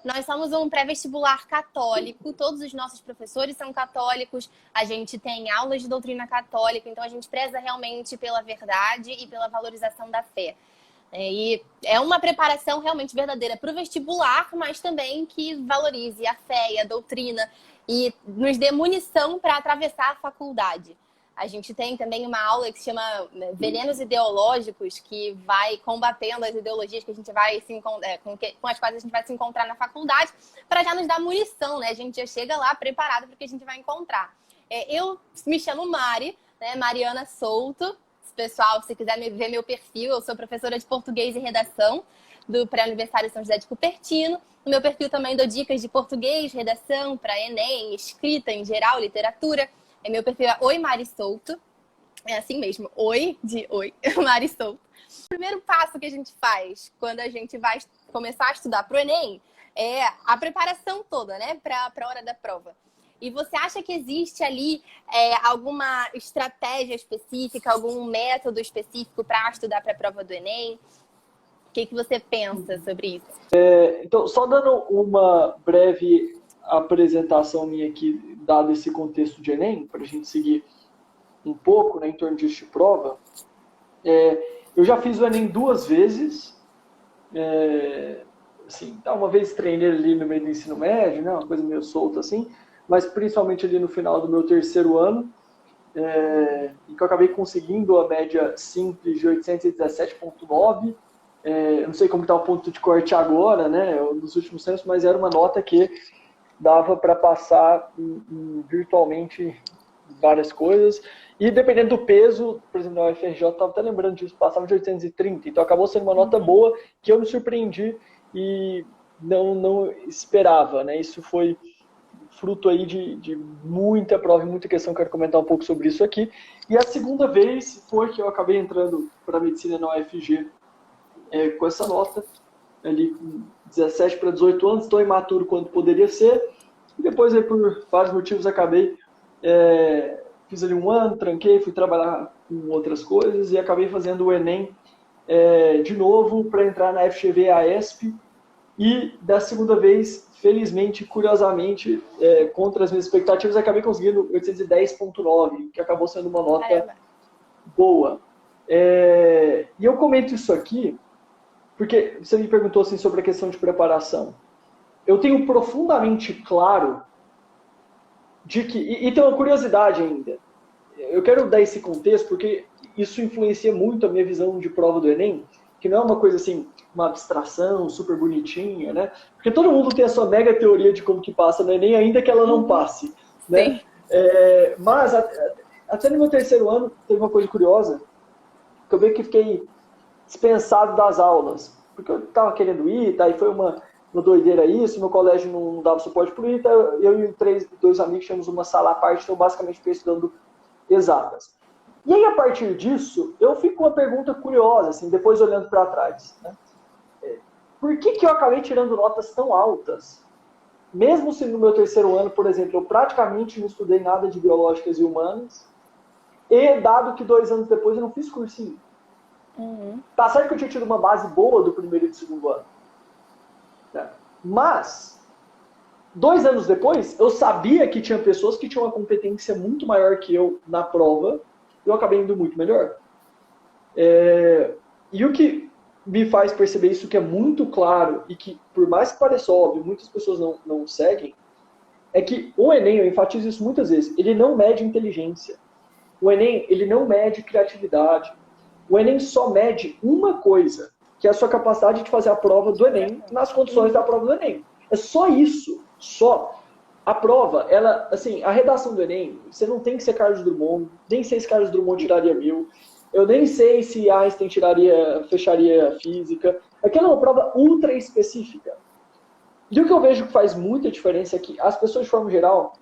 Nós somos um pré-vestibular católico, todos os nossos professores são católicos, a gente tem aulas de doutrina católica, então a gente preza realmente pela verdade e pela valorização da fé. E é uma preparação realmente verdadeira para o vestibular, mas também que valorize a fé e a doutrina e nos dê munição para atravessar a faculdade. A gente tem também uma aula que se chama Venenos Ideológicos, que vai combatendo as ideologias que a gente vai com as quais a gente vai se encontrar na faculdade, para já nos dar munição, né? A gente já chega lá preparado para o que a gente vai encontrar. Eu me chamo Mari, né? Mariana Souto. Pessoal, se quiser ver meu perfil, eu sou professora de português e redação do Pré-Universitário São José de Cupertino. No meu perfil também dou dicas de português, redação, para Enem, escrita em geral, literatura. Meu perfil é Oi Mari Souto. É assim mesmo, Oi, de Oi, Mari Souto. O primeiro passo que a gente faz quando a gente vai começar a estudar para o Enem é a preparação toda, né, para a hora da prova. E você acha que existe ali alguma estratégia específica, algum método específico para estudar para a prova do Enem? O que você pensa sobre isso? Então, só dando uma breve apresentação minha aqui, dado esse contexto de Enem, para a gente seguir um pouco, né, em torno disso de prova. Eu já fiz o Enem 2 vezes. Assim, uma vez treinei ali no meio do ensino médio, né, uma coisa meio solta assim, mas principalmente ali no final do meu 3º ano, em que eu acabei conseguindo a média simples de 817,9. Eu não sei como está o ponto de corte agora, né, nos últimos tempos, mas era uma nota que dava para passar virtualmente várias coisas. E dependendo do peso, por exemplo, na UFRJ, eu estava até lembrando disso, passava de 830, então acabou sendo uma nota boa que eu me surpreendi e não esperava, né? Isso foi fruto aí de muita prova e muita questão, quero comentar um pouco sobre isso aqui. E a segunda vez foi que eu acabei entrando para medicina na UFG com essa nota, ali com 17 para 18 anos, tão imaturo quanto poderia ser, e depois aí, por vários motivos, acabei, fiz ali 1 ano, tranquei, fui trabalhar com outras coisas, e acabei fazendo o Enem de novo para entrar na FGV-AESP, e da segunda vez, felizmente, curiosamente, contra as minhas expectativas, acabei conseguindo 810,9, que acabou sendo uma nota boa. E eu comento isso aqui porque você me perguntou assim, sobre a questão de preparação. Eu tenho profundamente claro de que... E tem uma curiosidade ainda. Eu quero dar esse contexto porque isso influencia muito a minha visão de prova do Enem, que não é uma coisa assim, uma abstração super bonitinha, né? Porque todo mundo tem a sua mega teoria de como que passa no Enem, ainda que ela não passe, né? Mas até no meu 3º ano teve uma coisa curiosa, que eu meio que fiquei dispensado das aulas, porque eu estava querendo ir, tá? E foi uma doideira isso, meu colégio não dava suporte por ir, tá? Eu e 2 amigos tínhamos uma sala à parte, então basicamente fiquei estudando exatas. E aí, a partir disso, eu fico com uma pergunta curiosa, assim, depois olhando para trás, né? Por que eu acabei tirando notas tão altas? Mesmo se no meu 3º ano, por exemplo, eu praticamente não estudei nada de biológicas e humanas, e dado que 2 anos depois eu não fiz cursinho. Tá certo que eu tinha tido uma base boa do 1º e do 2º ano. Né? Mas, 2 anos depois, eu sabia que tinha pessoas que tinham uma competência muito maior que eu na prova, e eu acabei indo muito melhor. E o que me faz perceber isso, que é muito claro, e que, por mais que pareça óbvio, muitas pessoas não seguem, é que o Enem, eu enfatizo isso muitas vezes, ele não mede inteligência. O Enem, ele não mede criatividade. O Enem só mede uma coisa, que é a sua capacidade de fazer a prova do Enem nas condições da prova do Enem. É só isso, só. A prova, ela, assim, a redação do Enem, você não tem que ser Carlos Drummond, nem sei se Carlos Drummond tiraria 1000, eu nem sei se Einstein fecharia física. Aquela é uma prova ultra específica. E o que eu vejo que faz muita diferença é que as pessoas, de forma geral,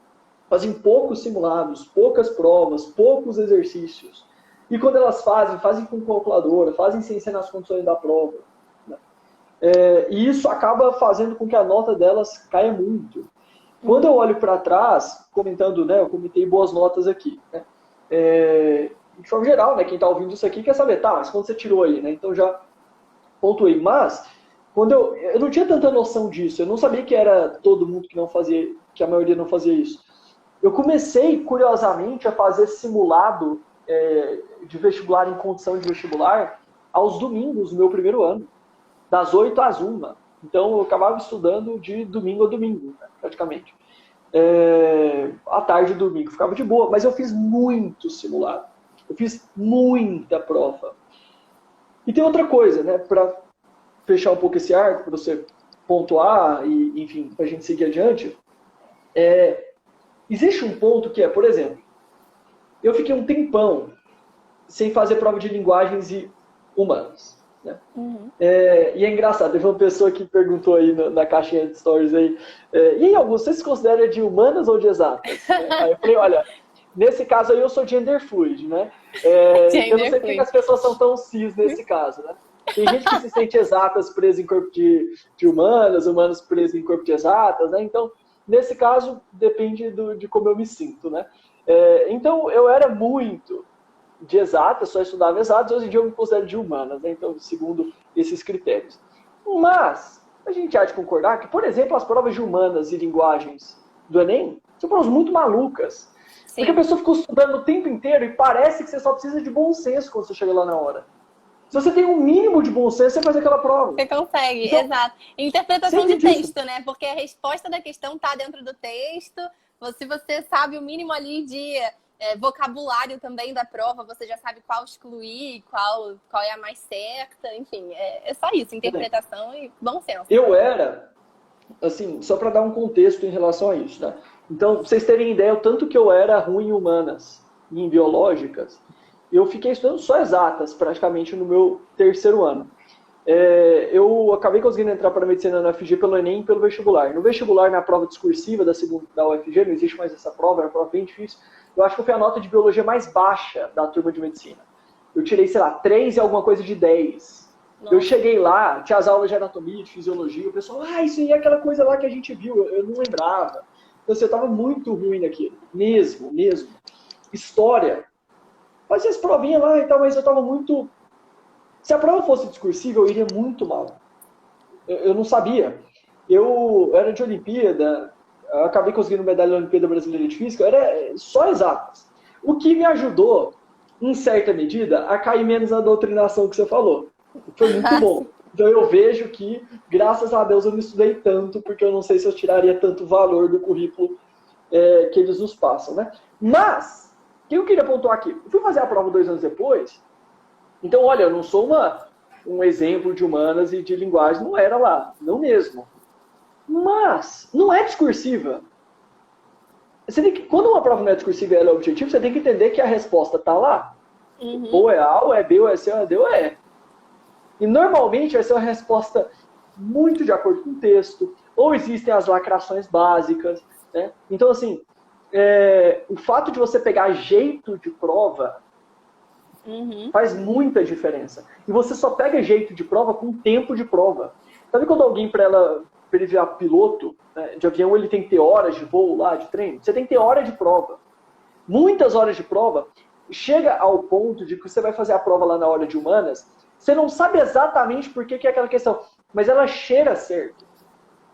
fazem poucos simulados, poucas provas, poucos exercícios. E quando elas fazem com calculadora, fazem sem ser nas condições da prova. Né? E isso acaba fazendo com que a nota delas caia muito. Quando eu olho para trás, comentando, né, eu comentei boas notas aqui. Né? De forma geral, né, quem está ouvindo isso aqui quer saber, tá, mas quando você tirou aí? Né? Então já pontuei. Mas, quando eu não tinha tanta noção disso, eu não sabia que era todo mundo que não fazia, que a maioria não fazia isso. Eu comecei, curiosamente, a fazer simulado de vestibular em condição de vestibular aos domingos, no meu primeiro ano, das 8 às 1. Então, eu acabava estudando de domingo a domingo, né, praticamente. À tarde do domingo, ficava de boa, mas eu fiz muito simulado. Eu fiz muita prova. E tem outra coisa, né, para fechar um pouco esse arco, para você pontuar e, enfim, para a gente seguir adiante, existe um ponto que por exemplo, eu fiquei um tempão sem fazer prova de linguagens e humanas. Né? Uhum. E é engraçado, teve uma pessoa que perguntou aí na caixinha de stories aí, e aí, Augusto, você se considera de humanas ou de exatas? Aí eu falei, olha, nesse caso aí eu sou gender fluid, né? Eu não sei porque as pessoas são tão cis nesse caso, né? Tem gente que se sente exatas presas em corpo de humanas, humanos presas em corpo de exatas, né? Então, nesse caso, depende de como eu me sinto, né? Então, eu era muito de exatas, só estudava exatas, hoje em dia eu me considero de humanas, né? Então, segundo esses critérios. Mas, a gente há de concordar que, por exemplo, as provas de humanas e linguagens do Enem são provas muito malucas. Sim. Porque a pessoa ficou estudando o tempo inteiro e parece que você só precisa de bom senso quando você chega lá na hora. Se você tem um mínimo de bom senso, você faz aquela prova. Você consegue, então, exato. Interpretação de texto, né? Porque a resposta da questão está dentro do texto. Se você sabe o mínimo ali de vocabulário também da prova, você já sabe qual excluir, qual é a mais certa. Enfim, é só isso. Interpretação e bom senso. Eu era, assim, só para dar um contexto em relação a isso, né? Então, pra vocês terem ideia, o tanto que eu era ruim em humanas e em biológicas, eu fiquei estudando só exatas, praticamente, no meu terceiro ano. Eu acabei conseguindo entrar para a medicina na UFG pelo Enem e pelo vestibular. No vestibular, na prova discursiva da UFG, não existe mais essa prova, era uma prova bem difícil. Eu acho que foi a nota de biologia mais baixa da turma de medicina. Eu tirei, sei lá, 3 e alguma coisa de 10. Nossa. Eu cheguei lá, tinha as aulas de anatomia, de fisiologia, o pessoal, isso aí é aquela coisa lá que a gente viu, eu não lembrava. Então, assim, eu estava muito ruim naquilo, mesmo. História. Fazia as provinhas lá e tal, mas eu estava muito... Se a prova fosse discursiva, eu iria muito mal. Eu não sabia. Eu era de Olimpíada, eu acabei conseguindo medalha na Olimpíada Brasileira de Física, era só exatas. O que me ajudou, em certa medida, a cair menos na doutrinação que você falou. Foi muito bom. Então eu vejo que, graças a Deus, eu não estudei tanto, porque eu não sei se eu tiraria tanto valor do currículo que eles nos passam, né? Mas, o que eu queria pontuar aqui? Eu fui fazer a prova 2 anos depois, então, olha, eu não sou um exemplo de humanas e de linguagem, não era lá, não mesmo. Mas, não é discursiva. Quando uma prova não é discursiva e ela é objetiva, você tem que entender que a resposta está lá. Uhum. Ou é A, ou é B, ou é C, ou é D, ou é. E normalmente vai ser uma resposta muito de acordo com o texto, ou existem as lacrações básicas, né? Então, assim, o fato de você pegar jeito de prova faz muita diferença. E você só pega jeito de prova com tempo de prova. Sabe quando alguém, para ele virar piloto de avião, ele tem que ter horas de voo lá, de treino? Você tem que ter hora de prova. Muitas horas de prova. Chega ao ponto de que você vai fazer a prova lá na hora de humanas, você não sabe exatamente por que é aquela questão, mas ela cheira certo.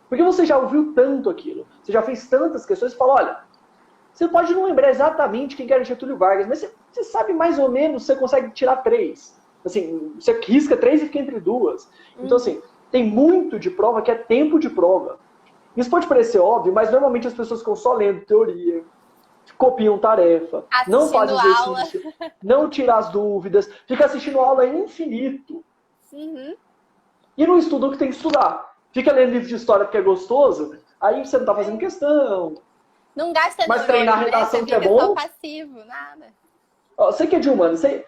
Porque você já ouviu tanto aquilo, você já fez tantas questões, você fala, olha, você pode não lembrar exatamente quem era Getúlio Vargas, mas você sabe mais ou menos, você consegue tirar 3. Assim, você risca 3 e fica entre 2. Então, assim, tem muito de prova que é tempo de prova. Isso pode parecer óbvio, mas normalmente as pessoas ficam só lendo teoria, copiam tarefa, não fazem exercício, não tiram as dúvidas, fica assistindo aula infinito. E não estuda o que tem que estudar. Fica lendo livro de história porque é gostoso, aí você não tá fazendo questão. Não gasta mas treinar a redação, né? Que é bom. Só passivo, nada. Você que é de humano, você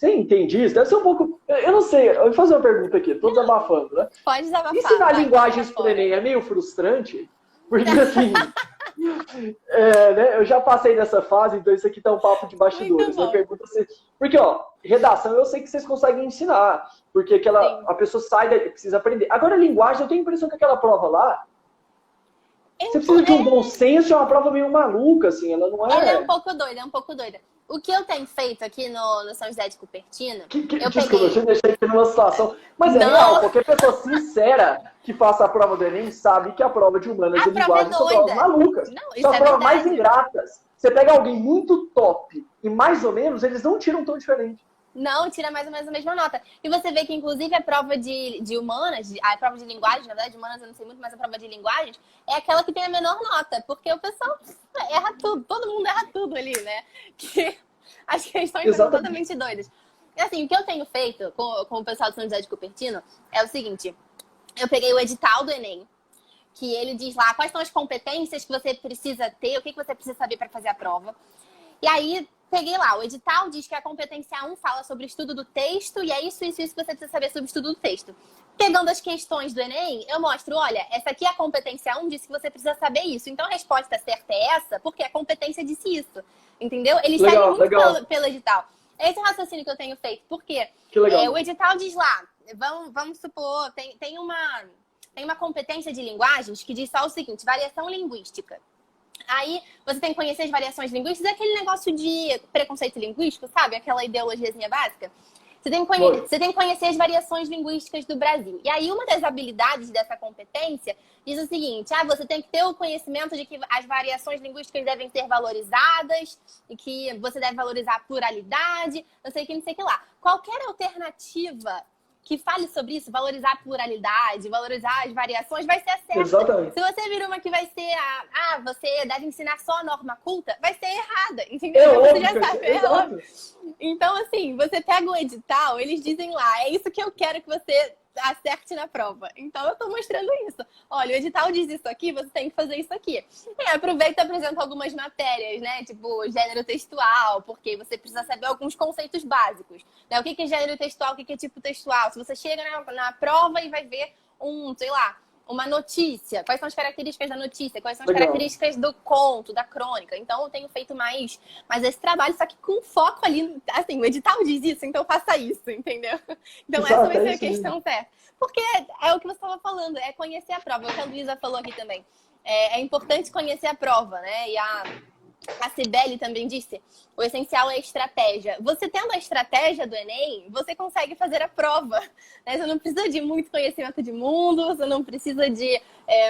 entende isso? Deve ser um pouco... Eu não sei, eu vou fazer uma pergunta aqui, tô desabafando, né? Pode desabafar. Ensinar linguagens pro Enem é meio frustrante? Porque assim... né, eu já passei nessa fase, então isso aqui tá um papo de bastidores. Eu pergunto assim, porque, redação eu sei que vocês conseguem ensinar, porque a pessoa sai daí, precisa aprender. Agora, linguagem, eu tenho a impressão que aquela prova lá... Você precisa de um bom senso, é uma prova meio maluca, assim, ela não é... Ela é um pouco doida, é um pouco doida. O que eu tenho feito aqui no São José de Cupertino, eu Desculpa, peguei... eu deixei aqui numa situação... Mas é real, qualquer pessoa sincera que faça a prova do Enem sabe que a prova de humanas A e prova é linguagem são provas doida. malucas. Não, isso São as é provas mais verdade. ingratas. Você pega alguém muito top e mais ou menos, eles não tiram tão diferente. Não, tira mais ou menos a mesma nota. E você vê que, inclusive, a prova de humanas, a prova de linguagem, na verdade, humanas eu não sei muito, mas a prova de linguagens é aquela que tem a menor nota, porque o pessoal erra tudo, todo mundo erra tudo ali, né? Que as questões são totalmente doidas. E assim, o que eu tenho feito com o pessoal do São José de Cupertino é o seguinte: eu peguei o edital do Enem, que ele diz lá quais são as competências que você precisa ter, o que você precisa saber para fazer a prova. E aí, peguei lá, o edital diz que a competência 1 fala sobre o estudo do texto, e é isso que você precisa saber sobre o estudo do texto. Pegando as questões do Enem, eu mostro, olha, essa aqui é a competência 1, disse que você precisa saber isso. Então, a resposta certa é essa, porque a competência disse isso. Entendeu? Eles seguem muito pelo edital. Esse é o raciocínio que eu tenho feito. Por quê? O edital diz lá, vamos supor, tem uma competência de linguagens que diz só o seguinte, variação linguística. Aí você tem que conhecer as variações linguísticas, é aquele negócio de preconceito linguístico, sabe? Aquela ideologiazinha básica. Você tem que conhecer as variações linguísticas do Brasil. E aí uma das habilidades dessa competência diz o seguinte, você tem que ter o conhecimento de que as variações linguísticas devem ser valorizadas e que você deve valorizar a pluralidade, não sei o que lá. Qualquer alternativa que fale sobre isso, valorizar a pluralidade, valorizar as variações, vai ser a certa. Exatamente. Se você vir uma que vai ser você deve ensinar só a norma culta, vai ser errada, entendeu? Você já sabe, é óbvio. Então, assim, você pega o edital, eles dizem lá, é isso que eu quero que você acerte na prova. Então, eu tô mostrando isso. Olha, o edital diz isso aqui, você tem que fazer isso aqui. Aproveita e apresenta algumas matérias, né? Tipo, gênero textual, porque você precisa saber alguns conceitos básicos. Né? O que é gênero textual, o que é tipo textual. Se você chega na prova e vai ver uma notícia. Quais são as características da notícia? Quais são as características do conto, da crônica? Então, eu tenho feito mais esse trabalho, só que com foco ali, assim, o edital diz isso, então faça isso, entendeu? Então, essa vai ser a questão certa. Porque é o que você estava falando, é conhecer a prova. O que a Luísa falou aqui também. É importante conhecer a prova, né? E a Cibele também disse, o essencial é a estratégia. Você tendo a estratégia do Enem, você consegue fazer a prova. Né? Você não precisa de muito conhecimento de mundo, você não precisa de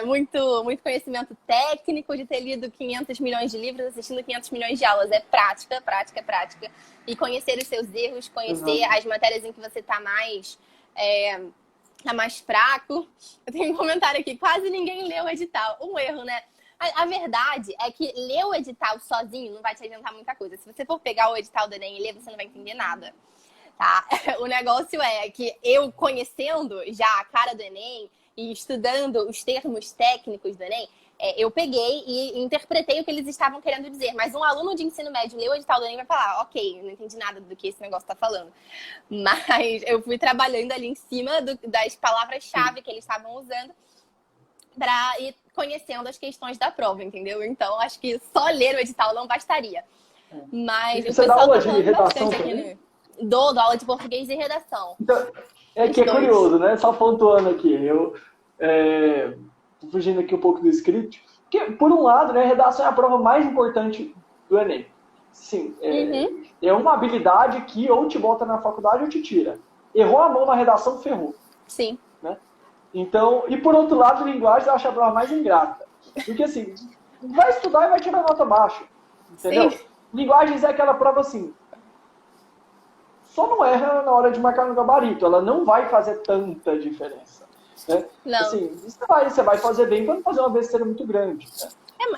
muito conhecimento técnico, de ter lido 500 milhões de livros, assistindo 500 milhões de aulas. É prática, prática, prática. E conhecer os seus erros, conhecer as matérias em que você está mais fraco. Eu tenho um comentário aqui, quase ninguém leu o edital. Um erro, né? A verdade é que ler o edital sozinho não vai te adiantar muita coisa. Se você for pegar o edital do Enem e ler, você não vai entender nada. Tá? O negócio é que eu, conhecendo já a cara do Enem e estudando os termos técnicos do Enem, eu peguei e interpretei o que eles estavam querendo dizer. Mas um aluno de ensino médio lê o edital do Enem e vai falar, ok, não entendi nada do que esse negócio está falando. Mas eu fui trabalhando ali em cima das palavras-chave que eles estavam usando para ir conhecendo as questões da prova, entendeu? Então, acho que só ler o edital não bastaria. Mas você dá aula de redação também? Dou aula de português e redação. Então, é curioso, né? Só pontuando aqui. Eu tô fugindo aqui um pouco do script. Porque, por um lado, né, a redação é a prova mais importante do Enem. Sim, é uma habilidade que ou te bota na faculdade ou te tira. Errou a mão na redação, ferrou. Sim. Né? Então, e por outro lado, linguagem eu acho a prova mais ingrata. Porque assim, vai estudar e vai tirar nota baixa. Entendeu? Sim. Linguagens é aquela prova assim, só não erra na hora de marcar no gabarito. Ela não vai fazer tanta diferença. Né? Não. Assim, você vai fazer bem para não fazer uma besteira muito grande. Né?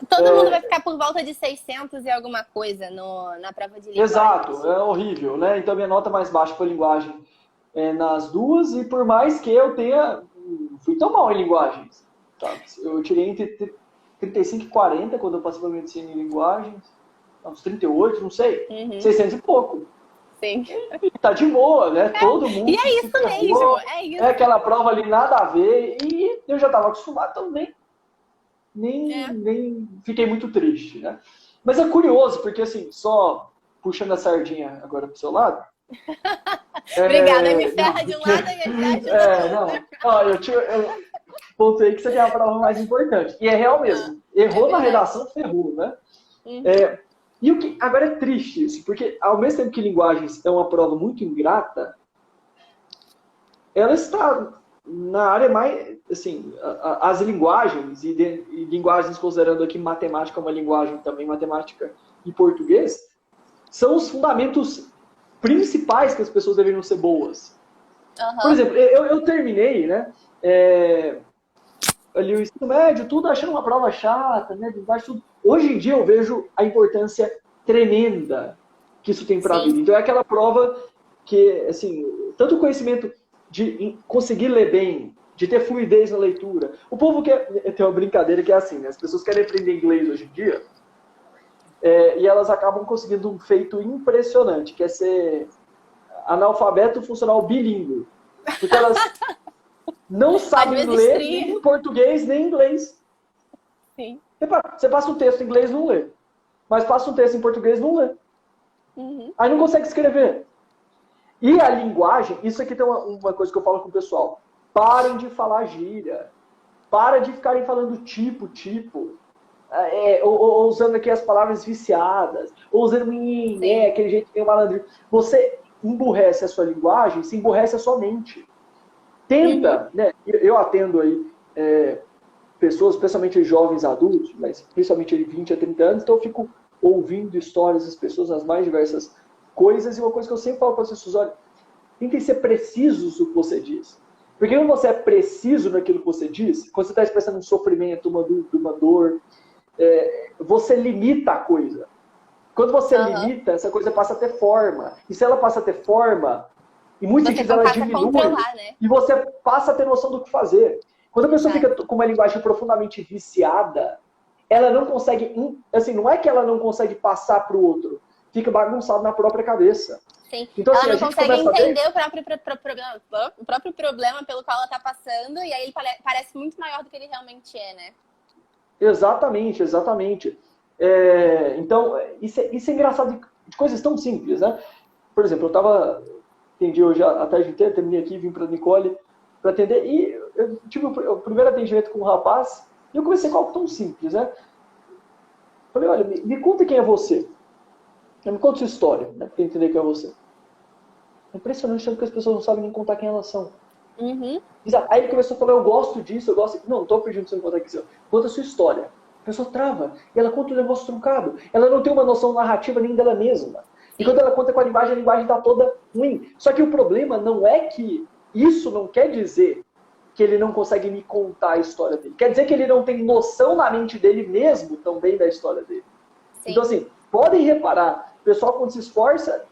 Todo mundo vai ficar por volta de 600 e alguma coisa na prova de linguagem. Exato, é horrível. Né? Então, minha nota mais baixa foi linguagem nas duas, e por mais que eu fui tão mal em linguagens. Tá? Eu tirei entre 35 e 40 quando eu passei para medicina em linguagens. Uns 38, não sei. 600 e pouco. Sim. E tá de boa, né? Todo mundo. E é isso mesmo. É isso. É aquela prova ali, nada a ver. E eu já estava acostumado, então nem fiquei muito triste, né? Mas é curioso, porque assim, só puxando a sardinha agora pro seu lado. Obrigada, me ferra de um lado e me ferra de outro. Não. pontuei que você tem a prova mais importante. E é real mesmo. Errou na redação, ferrou, né? E o que agora é triste isso, porque ao mesmo tempo que linguagens é uma prova muito ingrata, ela está na área mais, assim, as linguagens, e linguagens considerando aqui matemática uma linguagem também, matemática e português, são os fundamentos principais que as pessoas deveriam ser boas. Por exemplo, eu terminei, né, ali o ensino médio, tudo achando uma prova chata, né, tudo. Hoje em dia eu vejo a importância tremenda que isso tem para a vida. Então é aquela prova que, assim, tanto o conhecimento de conseguir ler bem, de ter fluidez na leitura. O povo quer... Tem uma brincadeira que é assim, né? As pessoas querem aprender inglês hoje em dia e elas acabam conseguindo um feito impressionante, que é ser analfabeto funcional bilíngue. Porque elas não sabem ler nem português nem inglês. Sim. Você passa um texto em inglês, não lê. Mas passa um texto em português, não lê. Aí não consegue escrever. E a linguagem, isso aqui tem uma coisa que eu falo com o pessoal. Parem de falar gíria. Para de ficarem falando tipo. Ou usando aqui as palavras viciadas. Ou usando aquele jeito meio malandro. Você emburrece a sua linguagem, se emburrece a sua mente. Tenta, né? Eu atendo aí pessoas, especialmente jovens adultos, mas principalmente de 20 a 30 anos, então eu fico ouvindo histórias das pessoas nas mais diversas coisas, e uma coisa que eu sempre falo para as pessoas, olha, tentem ser precisos no que você diz. Porque quando você é preciso naquilo que você diz, quando você está expressando um sofrimento, uma dúvida, uma dor, você limita a coisa. Quando você limita, essa coisa passa a ter forma. E se ela passa a ter forma, em muitos sentidos ela diminui, né? E você passa a ter noção do que fazer. Quando a pessoa fica com uma linguagem profundamente viciada, ela não consegue, assim, não é que ela não consegue passar para o outro, fica bagunçado na própria cabeça. Sim. Então, ela assim, não consegue entender o próprio problema pelo qual ela está passando, e aí ele parece muito maior do que ele realmente é, né? Exatamente. Então, isso é engraçado de coisas tão simples, né? Por exemplo, atendi hoje a tarde inteira, terminei aqui, vim para a Nicole para atender, e eu tive o primeiro atendimento com um rapaz, e eu comecei com algo tão simples, né? Falei, olha, me conta quem é você. Me conta sua história, né? Para entender quem é você. É impressionante porque as pessoas não sabem nem contar quem elas são. Aí ele começou a falar, eu gosto disso, eu gosto... Não estou pedindo para você me contar aqui. Conta a sua história. A pessoa trava, e ela conta um negócio truncado. Ela não tem uma noção narrativa nem dela mesma. E quando ela conta com a linguagem está toda ruim. Só que o problema não é que isso não quer dizer que ele não consegue me contar a história dele. Quer dizer que ele não tem noção na mente dele mesmo também da história dele. Sim. Então, assim, podem reparar, o pessoal quando se esforça,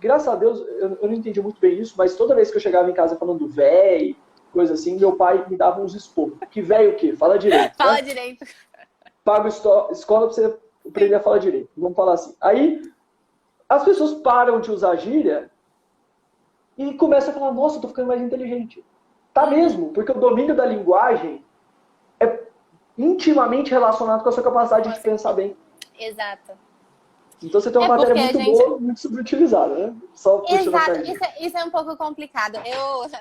graças a Deus, eu não entendi muito bem isso, mas toda vez que eu chegava em casa falando véi, coisa assim, meu pai me dava uns esporros. Que véi o quê? Fala direito. Fala direito. Pago escola pra você aprender a falar direito. Vamos falar assim. Aí, as pessoas param de usar gíria e começam a falar, nossa, eu tô ficando mais inteligente. Tá mesmo, porque o domínio da linguagem é intimamente relacionado com a sua capacidade de pensar bem. Exato. Então você tem uma matéria muito boa, muito subutilizada, né? Só puxando a sardinha. Isso é um pouco complicado.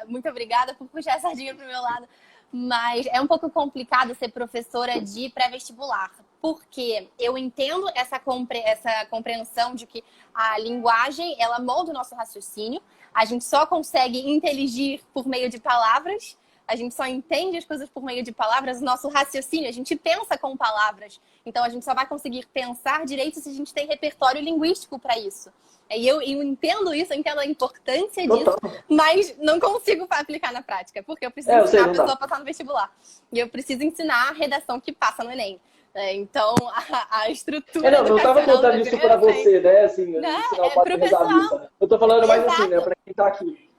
Muito obrigada por puxar a sardinha pro meu lado. Mas é um pouco complicado ser professora de pré-vestibular. Porque eu entendo essa compreensão de que a linguagem, ela molda o nosso raciocínio. A gente só consegue inteligir por meio de palavras. A gente só entende as coisas por meio de palavras. O nosso raciocínio, a gente pensa com palavras. Então, a gente só vai conseguir pensar direito se a gente tem repertório linguístico para isso. E eu entendo isso, eu entendo a importância disso, mas não consigo aplicar na prática. Porque eu preciso ensinar a pessoa a passar no vestibular. E eu preciso ensinar a redação que passa no Enem. Então, a estrutura não estava contando isso para você, né? Assim, ensinar o pessoal. Eu tô falando mais assim, né? Para quem tá aqui.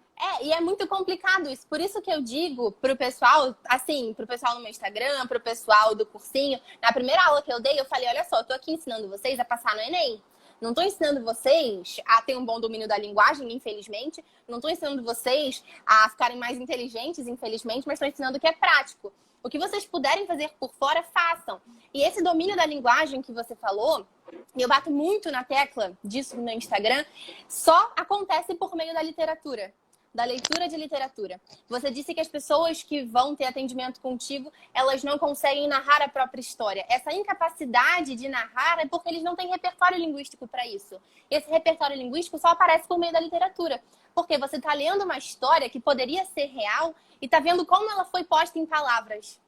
E é muito complicado isso. Por isso que eu digo pro pessoal, assim, pro pessoal no meu Instagram, pro pessoal do cursinho. Na primeira aula que eu dei, eu falei, olha só, eu tô aqui ensinando vocês a passar no Enem. Não tô ensinando vocês a ter um bom domínio da linguagem, infelizmente. Não tô ensinando vocês a ficarem mais inteligentes, infelizmente, mas tô ensinando o que é prático. O que vocês puderem fazer por fora, façam. E esse domínio da linguagem que você falou, e eu bato muito na tecla disso no meu Instagram, só acontece por meio da literatura. da leitura de literatura. Você disse que as pessoas que vão ter atendimento contigo, elas não conseguem narrar a própria história. Essa incapacidade de narrar é porque eles não têm repertório linguístico para isso. Esse repertório linguístico só aparece por meio da literatura. Porque você está lendo uma história que poderia ser real e está vendo como ela foi posta em palavras.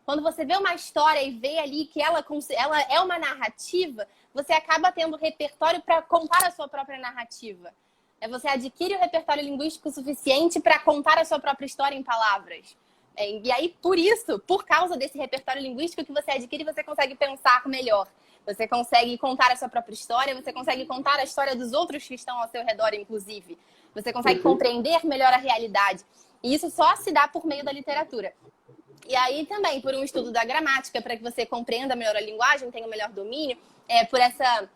Quando você vê uma história e vê ali que ela é uma narrativa, você acaba tendo repertório para contar a sua própria narrativa. Você adquire o repertório linguístico suficiente para contar a sua própria história em palavras. E aí, por causa desse repertório linguístico que você adquire, você consegue pensar melhor. Você consegue contar a sua própria história, você consegue contar a história dos outros que estão ao seu redor, inclusive. Você consegue compreender melhor a realidade. E isso só se dá por meio da literatura. E aí também, por um estudo da gramática, para que você compreenda melhor a linguagem, tenha um melhor domínio, por essa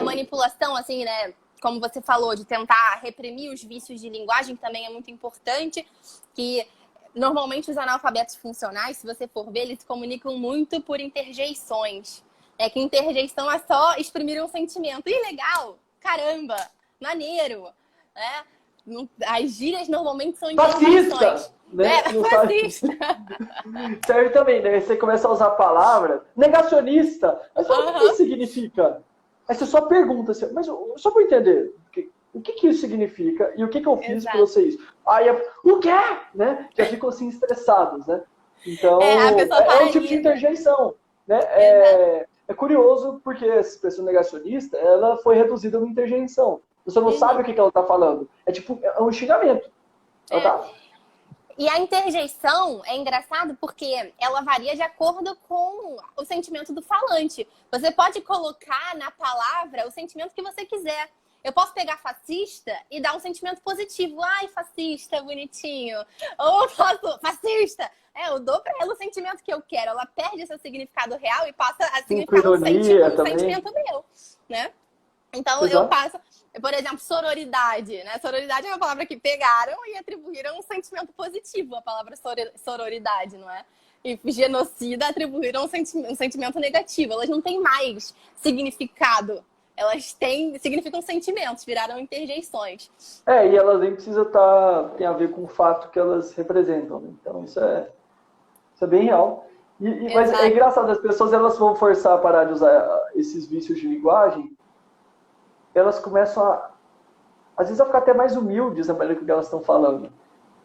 manipulação, assim, né? Como você falou, de tentar reprimir os vícios de linguagem, que também é muito importante, que normalmente os analfabetos funcionais, se você for ver, eles se comunicam muito por interjeições. Que interjeição é só exprimir um sentimento. Ih, legal! Caramba! Maneiro! As gírias normalmente são interjeições. Fascista! Né? Fascista! Serve também, né? Você começa a usar a palavra negacionista. Mas fala, o que isso significa? Aí você só pergunta assim, mas só para entender, o que isso significa e o que eu fiz para você isso? Aí, o quê? Né? Já ficam assim estressados, né? Então, é um tipo de interjeição. Né? É curioso porque essa pessoa negacionista, ela foi reduzida a uma interjeição. Você não sabe o que ela está falando. É um xingamento. E a interjeição é engraçado porque ela varia de acordo com o sentimento do falante. Você pode colocar na palavra o sentimento que você quiser. Eu posso pegar fascista e dar um sentimento positivo. Ai, fascista, bonitinho. Ou posso, fascista. Eu dou para ela o sentimento que eu quero. Ela perde seu significado real e passa a significar um sentimento meu, né? Então, eu passo, por exemplo, sororidade, né? Sororidade é uma palavra que pegaram e atribuíram um sentimento positivo à palavra sororidade, não é? E genocida atribuíram um sentimento negativo. Elas não têm mais significado. Elas significam sentimentos, viraram interjeições. E elas nem precisam tem a ver com o fato que elas representam. Né? Então, isso é bem real. Mas é engraçado, as pessoas elas vão forçar a parar de usar esses vícios de linguagem. Elas começam às vezes, a ficar até mais humildes na maneira que elas estão falando.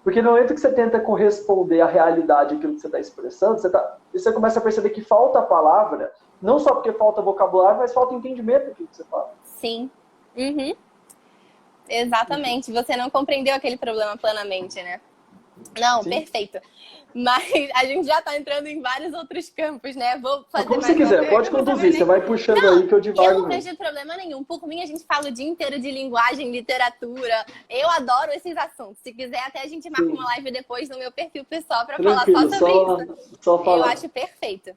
Porque no momento que você tenta corresponder à realidade aquilo que você está expressando, você começa a perceber que falta a palavra, não só porque falta vocabulário, mas falta entendimento daquilo que você fala. Sim. Exatamente. Você não compreendeu aquele problema plenamente, né? Não, sim. Perfeito. Mas a gente já está entrando em vários outros campos, né? Vou fazer como você quiser, pode conduzir. Você vai puxando aí que eu divago. Eu não vejo problema nenhum. Por mim, a gente fala o dia inteiro de linguagem, literatura. Eu adoro esses assuntos. Se quiser, até a gente marca uma live depois no meu perfil pessoal para falar só sobre isso. Só falar. Eu acho perfeito.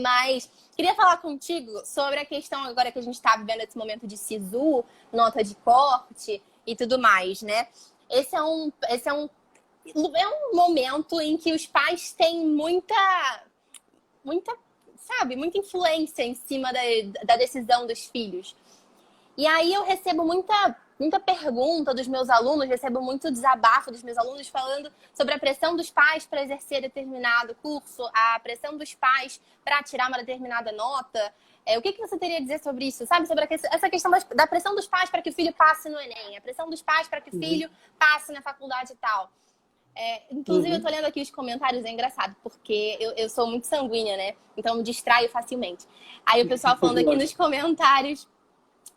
Mas queria falar contigo sobre a questão agora que a gente está vivendo esse momento de SISU, nota de corte e tudo mais, né? Esse é um momento em que os pais têm muita influência em cima da decisão dos filhos. E aí eu recebo muita pergunta dos meus alunos, recebo muito desabafo dos meus alunos falando sobre a pressão dos pais para exercer determinado curso, a pressão dos pais para tirar uma determinada nota. O que você teria a dizer sobre isso? Sabe, sobre essa questão da pressão dos pais para que o filho passe no Enem, a pressão dos pais para que o filho passe na faculdade e tal. Inclusive, eu tô lendo aqui os comentários, é engraçado, porque eu sou muito sanguínea, né? Então, eu me distraio facilmente. Aí, o pessoal falando aqui nos comentários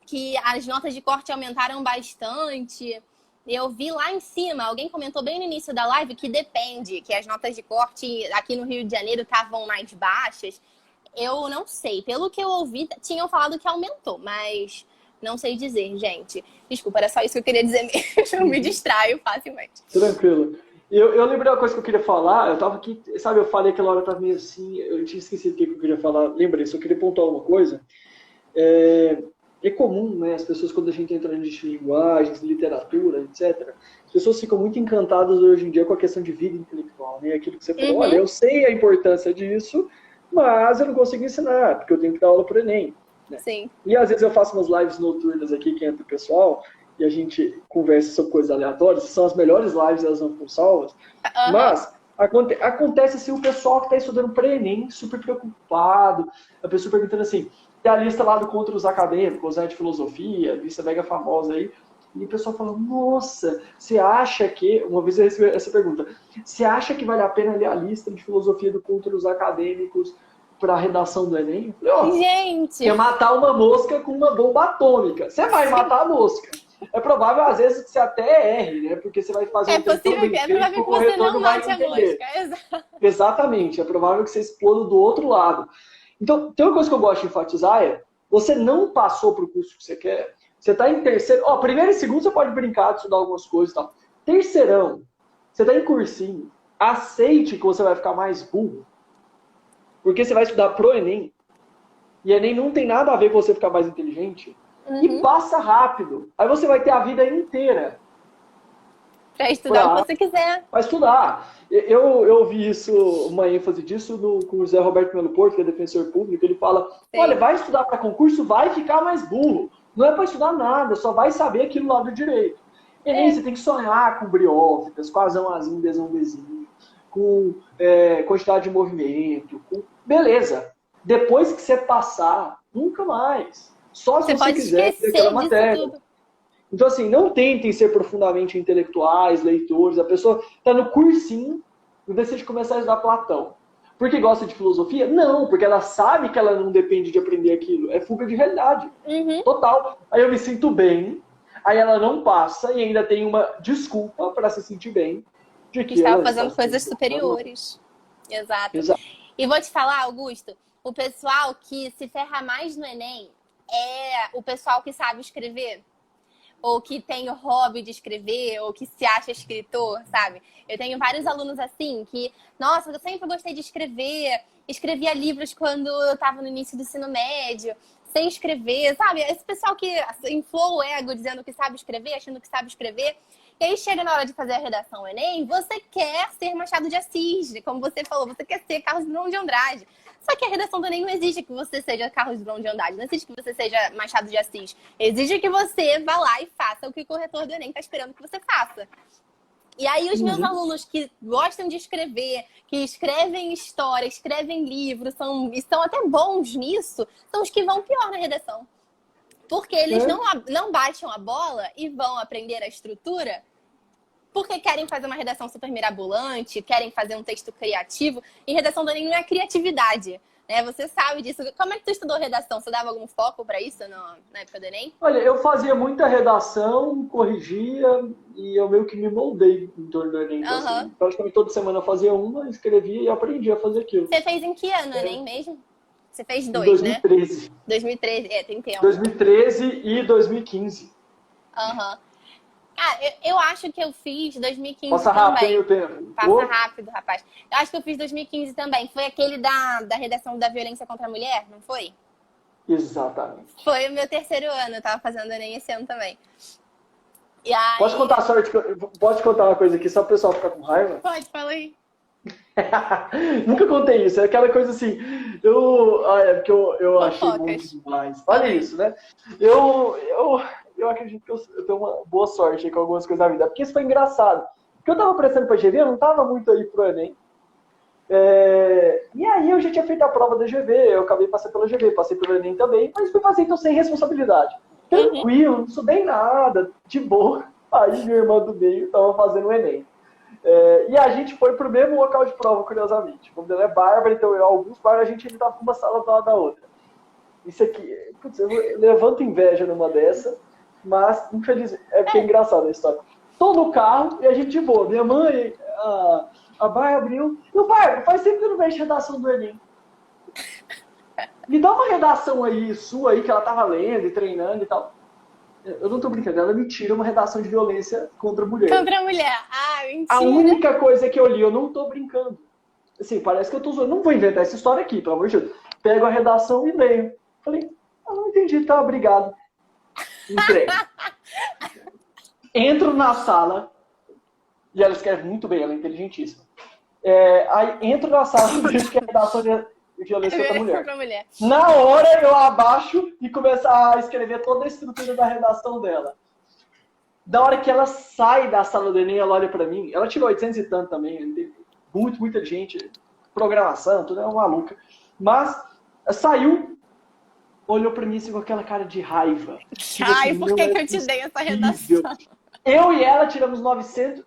que as notas de corte aumentaram bastante. Eu vi lá em cima, alguém comentou bem no início da live que depende, que as notas de corte aqui no Rio de Janeiro estavam mais baixas. Eu não sei. Pelo que eu ouvi, tinham falado que aumentou, mas não sei dizer, gente. Desculpa, era só isso que eu queria dizer mesmo. Eu me distraio facilmente. Tranquilo. Eu lembrei uma coisa que eu queria falar, eu tava aqui, sabe, eu falei aquela hora, eu tava meio assim, eu tinha esquecido o que eu queria falar, lembrei, só queria pontuar uma coisa. É comum, né, as pessoas quando a gente entra em linguagens, literatura, etc., as pessoas ficam muito encantadas hoje em dia com a questão de vida intelectual, né, aquilo que você falou, olha, eu sei a importância disso, mas eu não consigo ensinar, porque eu tenho que dar aula pro Enem. Né? Sim. E às vezes eu faço umas lives noturnas aqui que entra o pessoal, e a gente conversa sobre coisas aleatórias, são as melhores lives, elas não ficam salvas, mas acontece assim, o pessoal que está estudando para Enem, super preocupado, a pessoa perguntando assim, tem a lista lá do contra os acadêmicos, né, de filosofia, lista mega famosa aí, e o pessoal fala, nossa, você acha que, uma vez eu recebi essa pergunta, você acha que vale a pena ler a lista de filosofia do contra os acadêmicos para a redação do Enem? Eu falei, Gente! quer matar uma mosca com uma bomba atômica. Você vai matar a mosca. É provável, às vezes, que você até erre, né? Porque você vai fazer É possível que você não mate a mosca. Exatamente. É provável que você exploda do outro lado. Então, tem uma coisa que eu gosto de enfatizar é, você não passou para o curso que você quer, você está em terceiro... Primeiro e segundo você pode brincar de estudar algumas coisas e tal. Terceirão, você está em cursinho, aceite que você vai ficar mais burro, porque você vai estudar pro Enem, e Enem não tem nada a ver com você ficar mais inteligente, e passa rápido. Aí você vai ter a vida inteira para estudar o que você quiser. Para estudar. Eu vi isso, uma ênfase disso com o José Roberto Melo Porto, que é defensor público. Ele fala, olha, vai estudar para concurso, vai ficar mais burro. Não é para estudar nada, só vai saber aquilo lá do direito. Enem, você tem que sonhar com briófitas, com azão, azinho, desão, bezinho, com quantidade de movimento. Beleza. Depois que você passar, nunca mais. Só se você quiser ter aquela matéria. Tudo. Então, assim, não tentem ser profundamente intelectuais, leitores. A pessoa está no cursinho e decide começar a estudar Platão. Porque gosta de filosofia? Não, porque ela sabe que ela não depende de aprender aquilo. É fuga de realidade. Total. Aí eu me sinto bem, aí ela não passa e ainda tem uma desculpa para se sentir bem. De que estava fazendo coisas superiores. Exato. E vou te falar, Augusto, o pessoal que se ferra mais no Enem é o pessoal que sabe escrever, ou que tem o hobby de escrever, ou que se acha escritor, sabe? Eu tenho vários alunos assim que, nossa, eu sempre gostei de escrever, escrevia livros quando eu estava no início do ensino médio, sem escrever, sabe? Esse pessoal que inflou o ego dizendo que sabe escrever, achando que sabe escrever. E aí chega na hora de fazer a redação Enem, você quer ser Machado de Assis, como você falou, você quer ser Carlos Drummond de Andrade. Só que a redação do Enem não exige que você seja Carlos Drummond de Andrade, não exige que você seja Machado de Assis. Exige que você vá lá e faça o que o corretor do Enem está esperando que você faça. E aí os meus alunos que gostam de escrever, que escrevem história, escrevem livros, são até bons nisso, são os que vão pior na redação. Porque eles não baixam a bola e vão aprender a estrutura porque querem fazer uma redação super mirabolante, querem fazer um texto criativo. E redação do Enem não é criatividade, né? Você sabe disso. Como é que tu estudou redação? Você dava algum foco para isso na época do Enem? Olha, eu fazia muita redação, corrigia e eu meio que me moldei em torno do Enem. Então, assim, praticamente toda semana eu fazia uma, escrevia e aprendia a fazer aquilo. Você fez em que ano o Enem mesmo? Você fez 2, 2013. Né? 2013, tem tempo. 2013 e 2015. Eu acho que eu fiz 2015 Passa também. Rápido o tempo. Passa rápido, rapaz. Eu acho que eu fiz 2015 também. Foi aquele da redação da violência contra a mulher, não foi? Exatamente. Foi o meu terceiro ano. Eu tava fazendo Enem esse ano também. E aí... Pode contar uma coisa aqui, só o pessoal ficar com raiva? Pode, fala aí. Nunca contei isso, é aquela coisa assim, porque eu achei muito demais. Olha isso, né? Eu acredito que eu tenho uma boa sorte aí com algumas coisas da vida, porque isso foi engraçado. Porque eu tava prestando pra GV, eu não tava muito aí pro Enem. E aí eu já tinha feito a prova da GV, eu acabei passando pela GV, passei pelo Enem também, mas fui fazer então sem responsabilidade. Tranquilo, não estudei nada, de boa. Aí minha irmã do meio tava fazendo o Enem. E a gente foi pro mesmo local de prova, curiosamente. O nome dela é Bárbara, então eu e Augusto, a gente ainda tava com uma sala do lado da outra. Isso aqui, putz, eu levanto inveja numa dessa, mas infelizmente, porque é engraçado a história. Tô no carro e a gente de boa. Minha mãe, a Bárbara e eu, Bárbara, faz tempo que eu não vejo redação do Enem. Me dá uma redação aí, sua aí, que ela tava lendo e treinando e tal. Eu não tô brincando, ela me tira uma redação de violência contra a mulher. Contra a mulher. Mentira. A única coisa que eu li, eu não tô brincando. Assim, parece que eu tô zoando. Não vou inventar essa história aqui, pelo amor de Deus. Pego a redação e leio. Falei, não entendi, tá, obrigado. Entrego. Entro na sala, e ela escreve muito bem, ela é inteligentíssima. Aí entro na sala e vejo que a redação de violência contra a mulher. Na hora eu abaixo e começo a escrever toda a estrutura da redação dela. Da hora que ela sai da sala do Enem, ela olha pra mim, ela tirou 800 e tanto também, muito inteligente, programação, tudo é uma maluca. Mas saiu, olhou pra mim assim, com aquela cara de raiva. Tipo Ai, assim, por que que eu te dei essa redação? Eu e ela tiramos 900...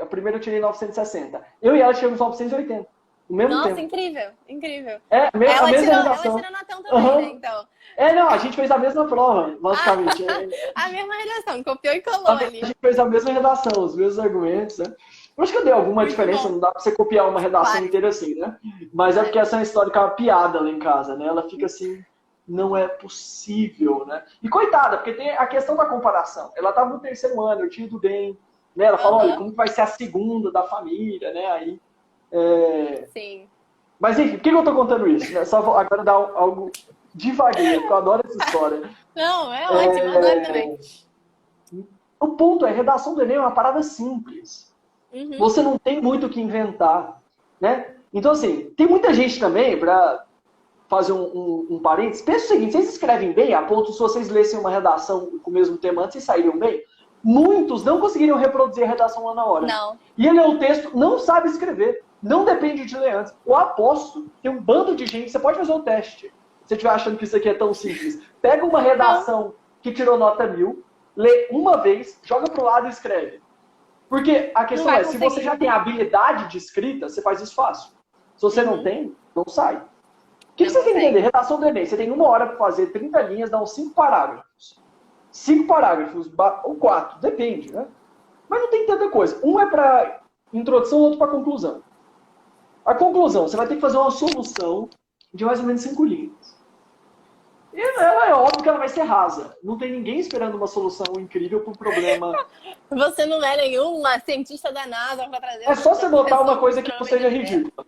a primeira eu tirei 960. Eu e ela tiramos 980. No mesmo Nossa, tempo. incrível, incrível. A mesma redação. Ela tirou notão também, né, então. Não, a gente fez a mesma prova, basicamente. A mesma redação, copiou e colou ali. A gente fez a mesma redação, os mesmos argumentos, né? Eu acho que deu alguma Muito diferença, bom. não dá pra você copiar uma redação Claro. inteira assim, né? Mas é porque essa é uma história que é uma piada lá em casa, né? Ela fica assim, não é possível, né? E coitada, porque tem a questão da comparação. Ela tava no terceiro ano, eu tinha ido bem, né? Ela falou, olha, como que vai ser a segunda da família, né? Aí, Sim. Mas enfim, por que eu tô contando isso? Né? Só vou agora dar algo devagar, porque eu adoro essa história. Não, é ótimo, eu adoro também. O ponto é, redação do Enem é uma parada simples. Uhum. Você não tem muito o que inventar, né? Então, assim, tem muita gente também, para fazer um parênteses, pensa o seguinte, vocês escrevem bem, a ponto se vocês lessem uma redação com o mesmo tema antes, vocês sairiam bem? Muitos não conseguiriam reproduzir a redação lá na hora. Não. E ele é o texto, não sabe escrever, não depende de ler antes. Eu aposto, tem um bando de gente, você pode fazer o teste, se você estiver achando que isso aqui é tão simples. Pega uma redação que tirou nota 1000, lê uma vez, joga pro lado e escreve. Porque a questão é, se você já tem a habilidade de escrita, você faz isso fácil. Se você não tem, não sai. O que você tem que entender? Redação do Enem. Você tem 1 hora para fazer 30 linhas, dá uns 5 parágrafos. 5 parágrafos, ou 4, depende, né? Mas não tem tanta coisa. Um é para introdução, outro para conclusão. A conclusão, você vai ter que fazer uma solução de mais ou menos 5 linhas. E ela é óbvio que ela vai ser rasa. Não tem ninguém esperando uma solução incrível para um problema. Você não é nenhuma cientista da NASA para trazer... É só você botar uma coisa que não seja ridícula.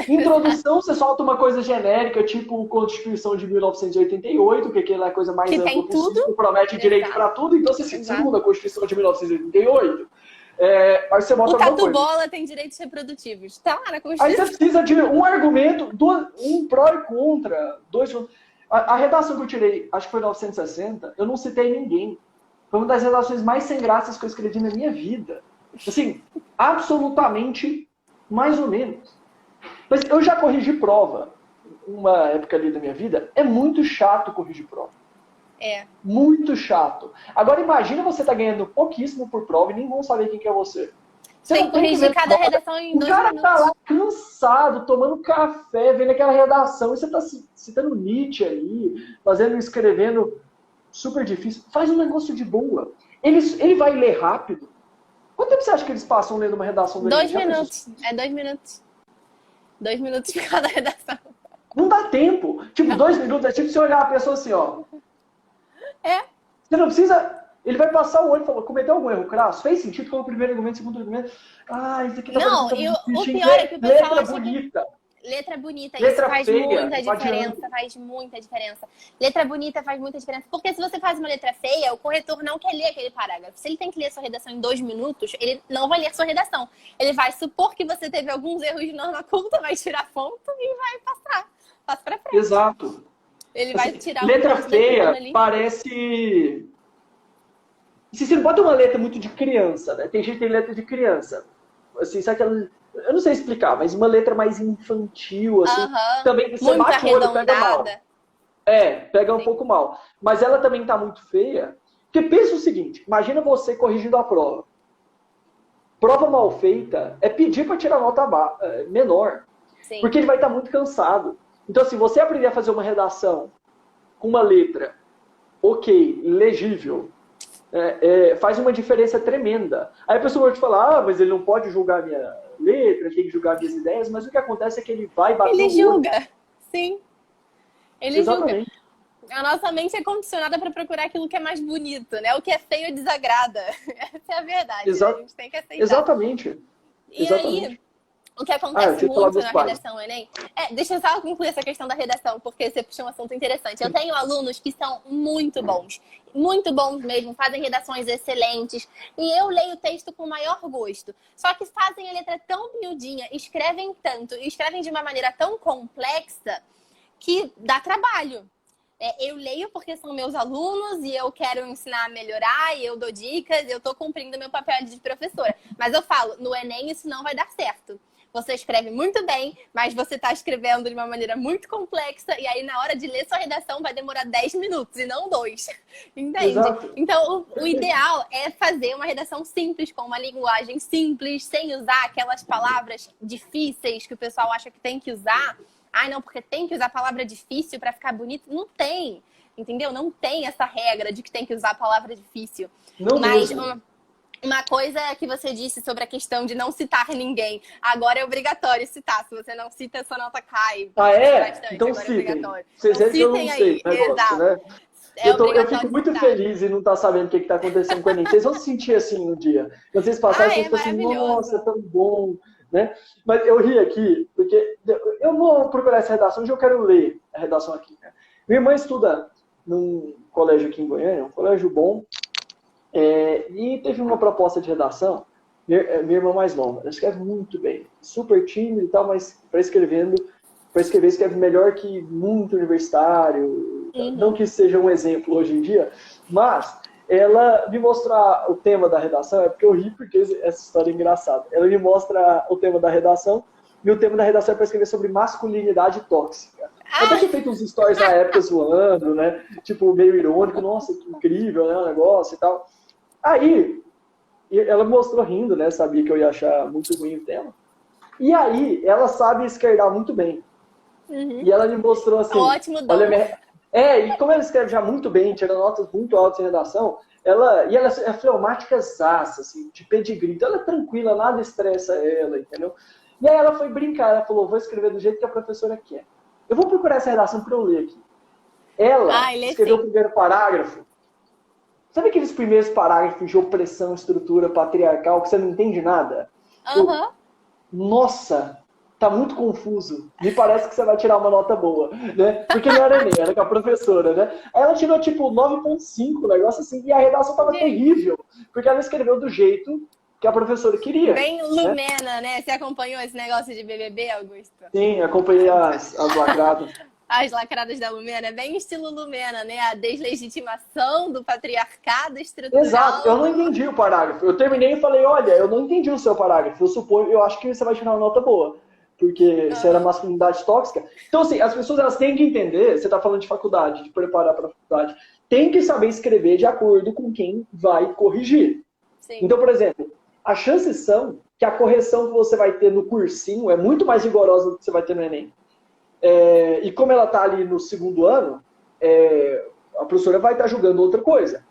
Introdução, você solta uma coisa genérica, tipo Constituição de 1988, que é aquela coisa mais ampla possível, que promete direito para tudo, então você cita segundo a Constituição de 1988. Aí você bota o alguma tatu coisa. bola tem direitos reprodutivos. Tá lá na Constituição. Aí você precisa de um argumento, um pró e contra, dois... A redação que eu tirei, acho que foi 960, eu não citei ninguém. Foi uma das redações mais sem graças que eu escrevi na minha vida. Assim, absolutamente mais ou menos. Mas eu já corrigi prova, uma época ali da minha vida, é muito chato corrigir prova. É. Muito chato. Agora imagina você tá ganhando pouquíssimo por prova e nem vão saber quem que é você. Você tem que corrigir cada redação em 2 minutos. O cara tá lá cansado, tomando café, vendo aquela redação, e você tá citando Nietzsche ali, escrevendo super difícil. Faz um negócio de boa. Ele vai ler rápido. Quanto tempo você acha que eles passam lendo uma redação do Enem? 2 minutos. É 2 minutos. 2 minutos por cada redação. Não dá tempo. Tipo, 2 minutos, é tipo você olhar a pessoa assim, ó. É. Você não precisa... Ele vai passar o olho e falar, cometeu algum erro crasso? Fez sentido com o primeiro argumento, segundo argumento? Ah, isso aqui tá não, e o pior é que o pessoal letra acha bonita. Letra bonita, letra isso faz feia, muita diferença, faz muita diferença. Letra bonita faz muita diferença, porque se você faz uma letra feia, o corretor não quer ler aquele parágrafo. Se ele tem que ler a sua redação em 2 minutos, ele não vai ler a sua redação. Ele vai supor que você teve alguns erros de norma culta, vai tirar ponto e vai passar. Passa pra frente. Exato. Ele vai tirar letra feia parece... Você não pode ter uma letra muito de criança, né? Tem gente que tem letra de criança. Assim, sabe aquela... Eu não sei explicar, mas uma letra mais infantil, assim. Também você muito bate o olho, pega mal. Pega um pouco mal. Mas ela também tá muito feia. Porque pensa o seguinte, imagina você corrigindo a prova. Prova mal feita é pedir para tirar nota menor. Sim. Porque ele vai estar muito cansado. Então, se você aprender a fazer uma redação com uma letra ok, legível, faz uma diferença tremenda. Aí a pessoa vai te falar, mas ele não pode julgar a minha letra, tem que julgar minhas ideias, mas o que acontece é que ele vai bater Ele julga, sim. Ele Exatamente. julga. A nossa mente é condicionada para procurar aquilo que é mais bonito, né? O que é feio desagrada. Essa é a verdade, né? A gente tem que aceitar. Exatamente. E aí, o que acontece muito na redação Enem... deixa eu só concluir essa questão da redação, porque você puxou um assunto interessante. Eu tenho alunos que são muito bons mesmo, fazem redações excelentes, e eu leio o texto com o maior gosto. Só que fazem a letra tão miudinha, escrevem tanto, e escrevem de uma maneira tão complexa, que dá trabalho. eu leio porque são meus alunos e eu quero ensinar a melhorar e eu dou dicas, eu tô cumprindo meu papel de professora. Mas eu falo, no Enem isso não vai dar certo. Você escreve muito bem, mas você está escrevendo de uma maneira muito complexa e aí na hora de ler sua redação vai demorar 10 minutos e não 2. Entende? Exato. Então, o ideal é fazer uma redação simples, com uma linguagem simples, sem usar aquelas palavras difíceis que o pessoal acha que tem que usar. Ai, não, porque tem que usar palavra difícil para ficar bonito. Não tem, entendeu? Não tem essa regra de que tem que usar palavra difícil. Não Mas mesmo. uma coisa que você disse sobre a questão de não citar ninguém. Agora é obrigatório citar. Se você não cita, sua nota cai. Ah, é? Bastante. Então Agora é citem. obrigatório. Vocês Então veem que eu não citem sei aí. o negócio, Exato. né? É Eu fico obrigatório muito citar. feliz em não estar sabendo o que está acontecendo com o Enem. Vocês vão se sentir assim um dia. Quando vocês passarem, vocês É ficam assim, maravilhoso. nossa, é tão bom, né? Mas eu ri aqui, porque eu vou procurar essa redação, hoje eu quero ler a redação aqui. Né? Minha irmã estuda num colégio aqui em Goiânia, um colégio bom, e teve uma proposta de redação, minha irmã mais nova, ela escreve muito bem, super tímida e tal, mas para escrever, escreve melhor que muito universitário, não que seja um exemplo hoje em dia, mas ela me mostra o tema da redação, é porque eu ri porque essa história é engraçada. Ela me mostra o tema da redação, e o tema da redação é para escrever sobre masculinidade tóxica. Eu até tinha feito uns stories na época zoando, né? Tipo, meio irônico, nossa, que incrível, né? O negócio e tal. Aí, ela me mostrou rindo, né? Sabia que eu ia achar muito ruim o tema. E aí, ela sabe esquerdar muito bem. E ela me mostrou assim... Ótimo dom. Olha, e como ela escreve já muito bem, tirando notas muito altas em redação, ela é fleumática zaça, assim, de pedigree. Então ela é tranquila, nada estressa ela, entendeu? E aí ela foi brincar, ela falou, vou escrever do jeito que a professora quer. Eu vou procurar essa redação para eu ler aqui. Ela escreveu o primeiro parágrafo. Sabe aqueles primeiros parágrafos de opressão, estrutura patriarcal, que você não entende nada? Nossa, tá muito confuso. Me parece que você vai tirar uma nota boa, né? Porque não era nem, era com a professora, né? Aí ela tirou tipo 9,5, um negócio assim, e a redação tava terrível, porque ela escreveu do jeito que a professora queria. Bem Lumena, né? Você acompanhou esse negócio de BBB, Augusto? Sim, acompanhei as lacradas. As lacradas da Lumena, é bem estilo Lumena, né? A deslegitimação do patriarcado estrutural. Exato, eu não entendi o parágrafo. Eu terminei e falei, olha, eu não entendi o seu parágrafo. Eu acho que você vai tirar uma nota boa. Porque isso era masculinidade tóxica. Então, assim, as pessoas elas têm que entender, você está falando de faculdade, de preparar para a faculdade, tem que saber escrever de acordo com quem vai corrigir. Sim. Então, por exemplo, as chances são que a correção que você vai ter no cursinho é muito mais rigorosa do que você vai ter no Enem. E como ela está ali no segundo ano, a professora vai estar julgando outra coisa.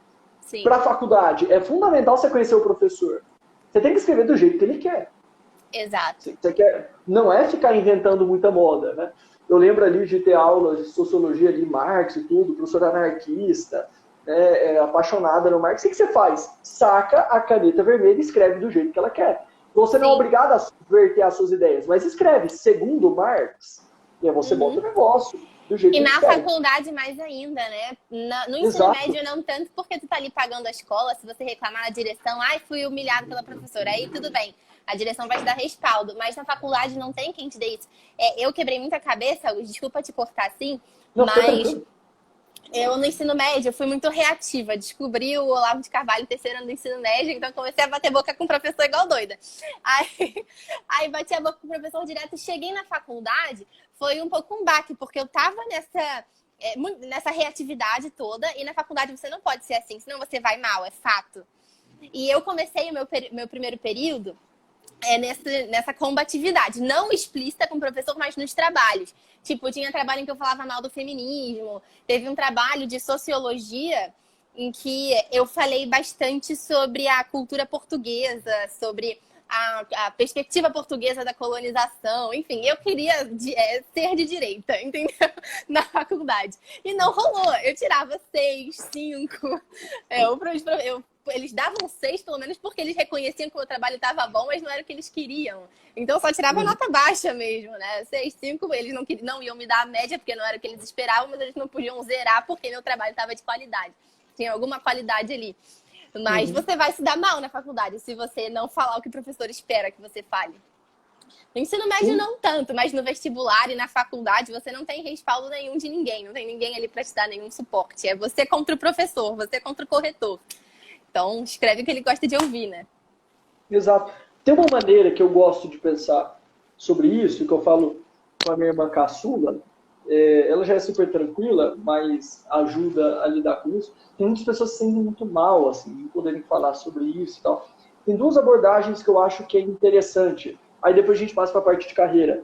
Para a faculdade, é fundamental você conhecer o professor. Você tem que escrever do jeito que ele quer. Exato. Você quer, não é ficar inventando muita moda, né? Eu lembro ali de ter aulas de sociologia ali, Marx e tudo, professora anarquista, apaixonada no Marx. O que você faz? Saca a caneta vermelha e escreve do jeito que ela quer. Você não é obrigado a subverter as suas ideias, mas escreve segundo Marx, e aí você bota o negócio do jeito que na você quer. faculdade mais ainda, né? No ensino médio não tanto, porque tu tá ali pagando a escola, se você reclamar na direção, fui humilhado pela professora, aí tudo bem. A direção vai te dar respaldo, mas na faculdade não tem quem te dê isso. Eu quebrei muita cabeça, desculpa te cortar assim, mas eu no ensino médio fui muito reativa. Descobri o Olavo de Carvalho, terceiro ano do ensino médio, então comecei a bater boca com o professor igual doida. Aí bati a boca com o professor direto, cheguei na faculdade, foi um pouco um baque, porque eu tava nessa reatividade toda, e na faculdade você não pode ser assim, senão você vai mal, é fato. E eu comecei o meu primeiro período nessa combatividade, não explícita com o professor, mas nos trabalhos. Tipo, tinha trabalho em que eu falava mal do feminismo, teve um trabalho de sociologia em que eu falei bastante sobre a cultura portuguesa, sobre a perspectiva portuguesa da colonização, enfim, eu queria ser de direita, entendeu? Na faculdade. E não rolou, eu tirava 6, 5, eles davam 6, pelo menos, porque eles reconheciam que o meu trabalho estava bom, mas não era o que eles queriam. Então, eu só tirava nota baixa mesmo, né? 6, 5, eles não iam me dar a média, porque não era o que eles esperavam, mas eles não podiam zerar, porque meu trabalho estava de qualidade. Tinha alguma qualidade ali. Mas você vai se dar mal na faculdade se você não falar o que o professor espera que você fale. No ensino médio Sim. não tanto, mas no vestibular e na faculdade você não tem respaldo nenhum de ninguém. Não tem ninguém ali para te dar nenhum suporte. É você contra o professor, você contra o corretor. Então, escreve o que ele gosta de ouvir, né? Exato. Tem uma maneira que eu gosto de pensar sobre isso, que eu falo com a minha irmã caçula, ela já é super tranquila, mas ajuda a lidar com isso. Tem muitas pessoas que se sentem muito mal, assim, de poderem falar sobre isso e tal. Tem duas abordagens que eu acho que é interessante. Aí depois a gente passa para a parte de carreira,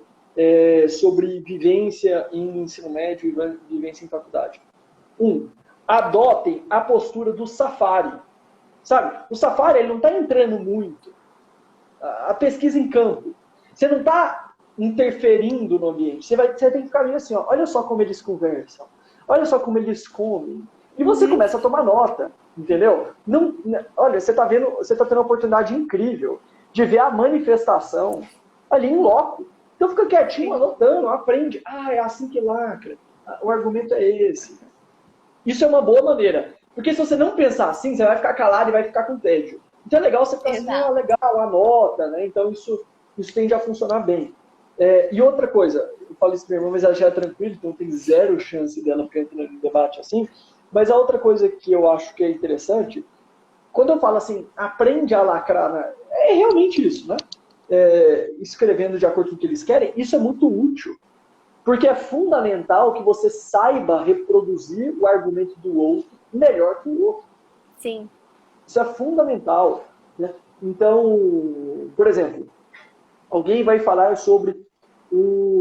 sobre vivência em ensino médio e vivência em faculdade. Adotem a postura do Safari. Sabe? O Safari ele não está entrando muito. A pesquisa em campo. Você não está interferindo no ambiente. Você tem que ficar meio assim, ó, olha só como eles conversam. Olha só como eles comem. E você começa a tomar nota, entendeu? Não, olha, você está tendo uma oportunidade incrível de ver a manifestação ali em loco. Então fica quietinho, anotando, aprende. Ah, é assim que lacra. O argumento é esse. Isso é uma boa maneira. Porque se você não pensar assim, você vai ficar calado e vai ficar com tédio. Então é legal você ficar assim, legal, anota, né? Então isso tende a funcionar bem. E outra coisa, eu falo isso pra minha irmã, mas ela já é tranquila, então tem zero chance dela ficar entrando em debate assim. Mas a outra coisa que eu acho que é interessante, quando eu falo assim, aprende a lacrar, né? É realmente isso, né? Escrevendo de acordo com o que eles querem, isso é muito útil. Porque é fundamental que você saiba reproduzir o argumento do outro melhor que o outro. Sim. Isso é fundamental. Né? Então, por exemplo, alguém vai falar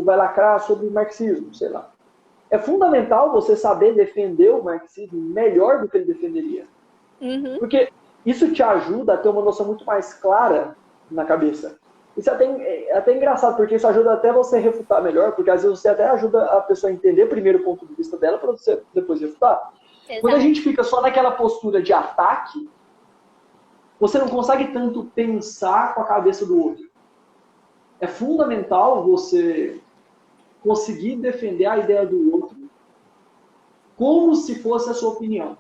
vai lacrar sobre o marxismo, sei lá. É fundamental você saber defender o marxismo melhor do que ele defenderia. Uhum. Porque isso te ajuda a ter uma noção muito mais clara na cabeça. Isso é até engraçado, porque isso ajuda até você refutar melhor, porque às vezes você até ajuda a pessoa a entender primeiro o ponto de vista dela para você depois refutar. Exato. Quando a gente fica só naquela postura de ataque, você não consegue tanto pensar com a cabeça do outro. É fundamental você conseguir defender a ideia do outro como se fosse a sua opinião.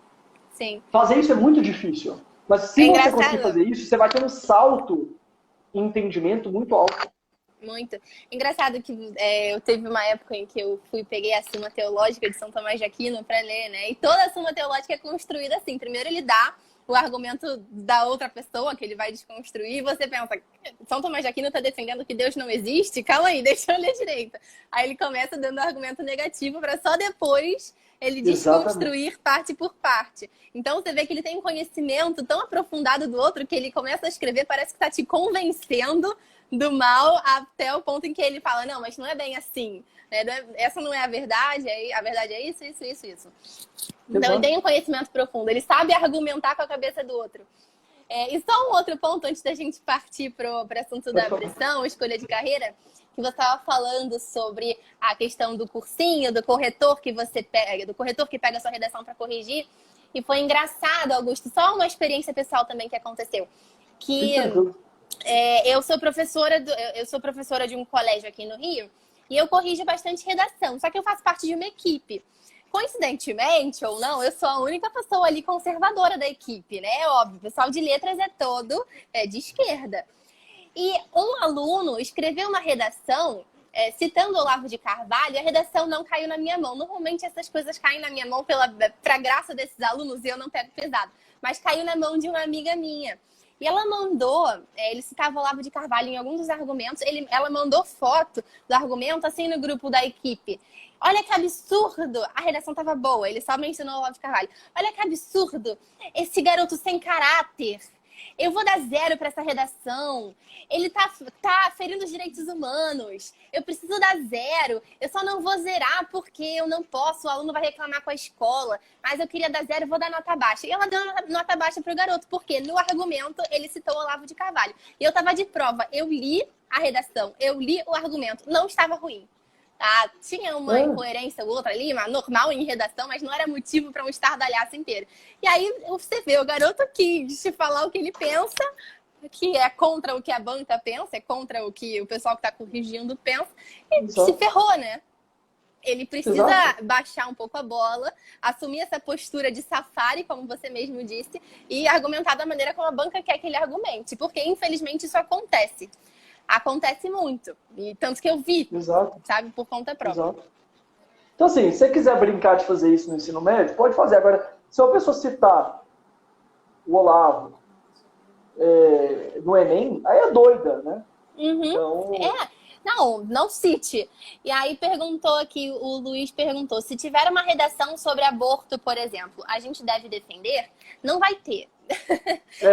Sim. Fazer isso é muito difícil. Mas se você conseguir fazer isso, você vai ter um salto em entendimento muito alto. Muito. Engraçado que eu teve uma época em que eu peguei a Suma Teológica de São Tomás de Aquino para ler, né? E toda a Suma Teológica é construída assim. Primeiro ele dá o argumento da outra pessoa que ele vai desconstruir, e você pensa, São Tomás de Aquino está defendendo que Deus não existe? Calma aí, deixa eu ler direito. Aí ele começa dando argumento negativo para só depois ele desconstruir parte por parte. Então você vê que ele tem um conhecimento tão aprofundado do outro que ele começa a escrever, parece que está te convencendo do mal até o ponto em que ele fala, não, mas não é bem assim. Essa não é a verdade é isso. Então ele tem um conhecimento profundo, ele sabe argumentar com a cabeça do outro. E só um outro ponto antes da gente partir para o assunto da pressão, escolha de carreira, que você estava falando sobre a questão do cursinho, do corretor que você pega, do corretor que pega a sua redação para corrigir. E foi engraçado, Augusto, só uma experiência pessoal também que aconteceu. Que eu sou professora de um colégio aqui no Rio e eu corrijo bastante redação, só que eu faço parte de uma equipe. Coincidentemente ou não, eu sou a única pessoa ali conservadora da equipe, né? Óbvio, o pessoal de letras é todo de esquerda. E um aluno escreveu uma redação citando Olavo de Carvalho, e a redação não caiu na minha mão. Normalmente essas coisas caem na minha mão pra graça desses alunos e eu não pego pesado. Mas caiu na mão de uma amiga minha. E ela mandou, ele citava Olavo de Carvalho em alguns dos argumentos, ela mandou foto do argumento assim no grupo da equipe. Olha que absurdo! A redação estava boa, ele só mencionou o Olavo de Carvalho. Olha que absurdo! Esse garoto sem caráter. Eu vou dar 0 para essa redação. Ele tá ferindo os direitos humanos. Eu preciso dar 0. Eu só não vou zerar porque eu não posso. O aluno vai reclamar com a escola. Mas eu queria dar 0, vou dar nota baixa. E ela deu nota baixa pro garoto, porque no argumento ele citou Olavo de Carvalho. E eu tava de prova. Eu li a redação, eu li o argumento. Não estava ruim. Tá? Tinha uma incoerência ou outra ali, mas normal em redação, mas não era motivo para um estardalhaço inteiro. E aí você vê, o garoto quis te falar o que ele pensa, que é contra o que a banca pensa, é contra o que o pessoal que está corrigindo pensa, e se ferrou, né? Ele precisa baixar um pouco a bola, assumir essa postura de safari, como você mesmo disse, e argumentar da maneira como a banca quer que ele argumente, porque infelizmente isso acontece. acontece muito. E tanto que eu vi, Exato. sabe, por conta própria. Exato. Então, assim, se você quiser brincar de fazer isso no ensino médio, pode fazer. Agora, se uma pessoa citar o Olavo no Enem, aí é doida, né? Uhum. Então... Não cite. E aí perguntou aqui, o Luiz perguntou, se tiver uma redação sobre aborto, por exemplo, a gente deve defender? Não vai ter.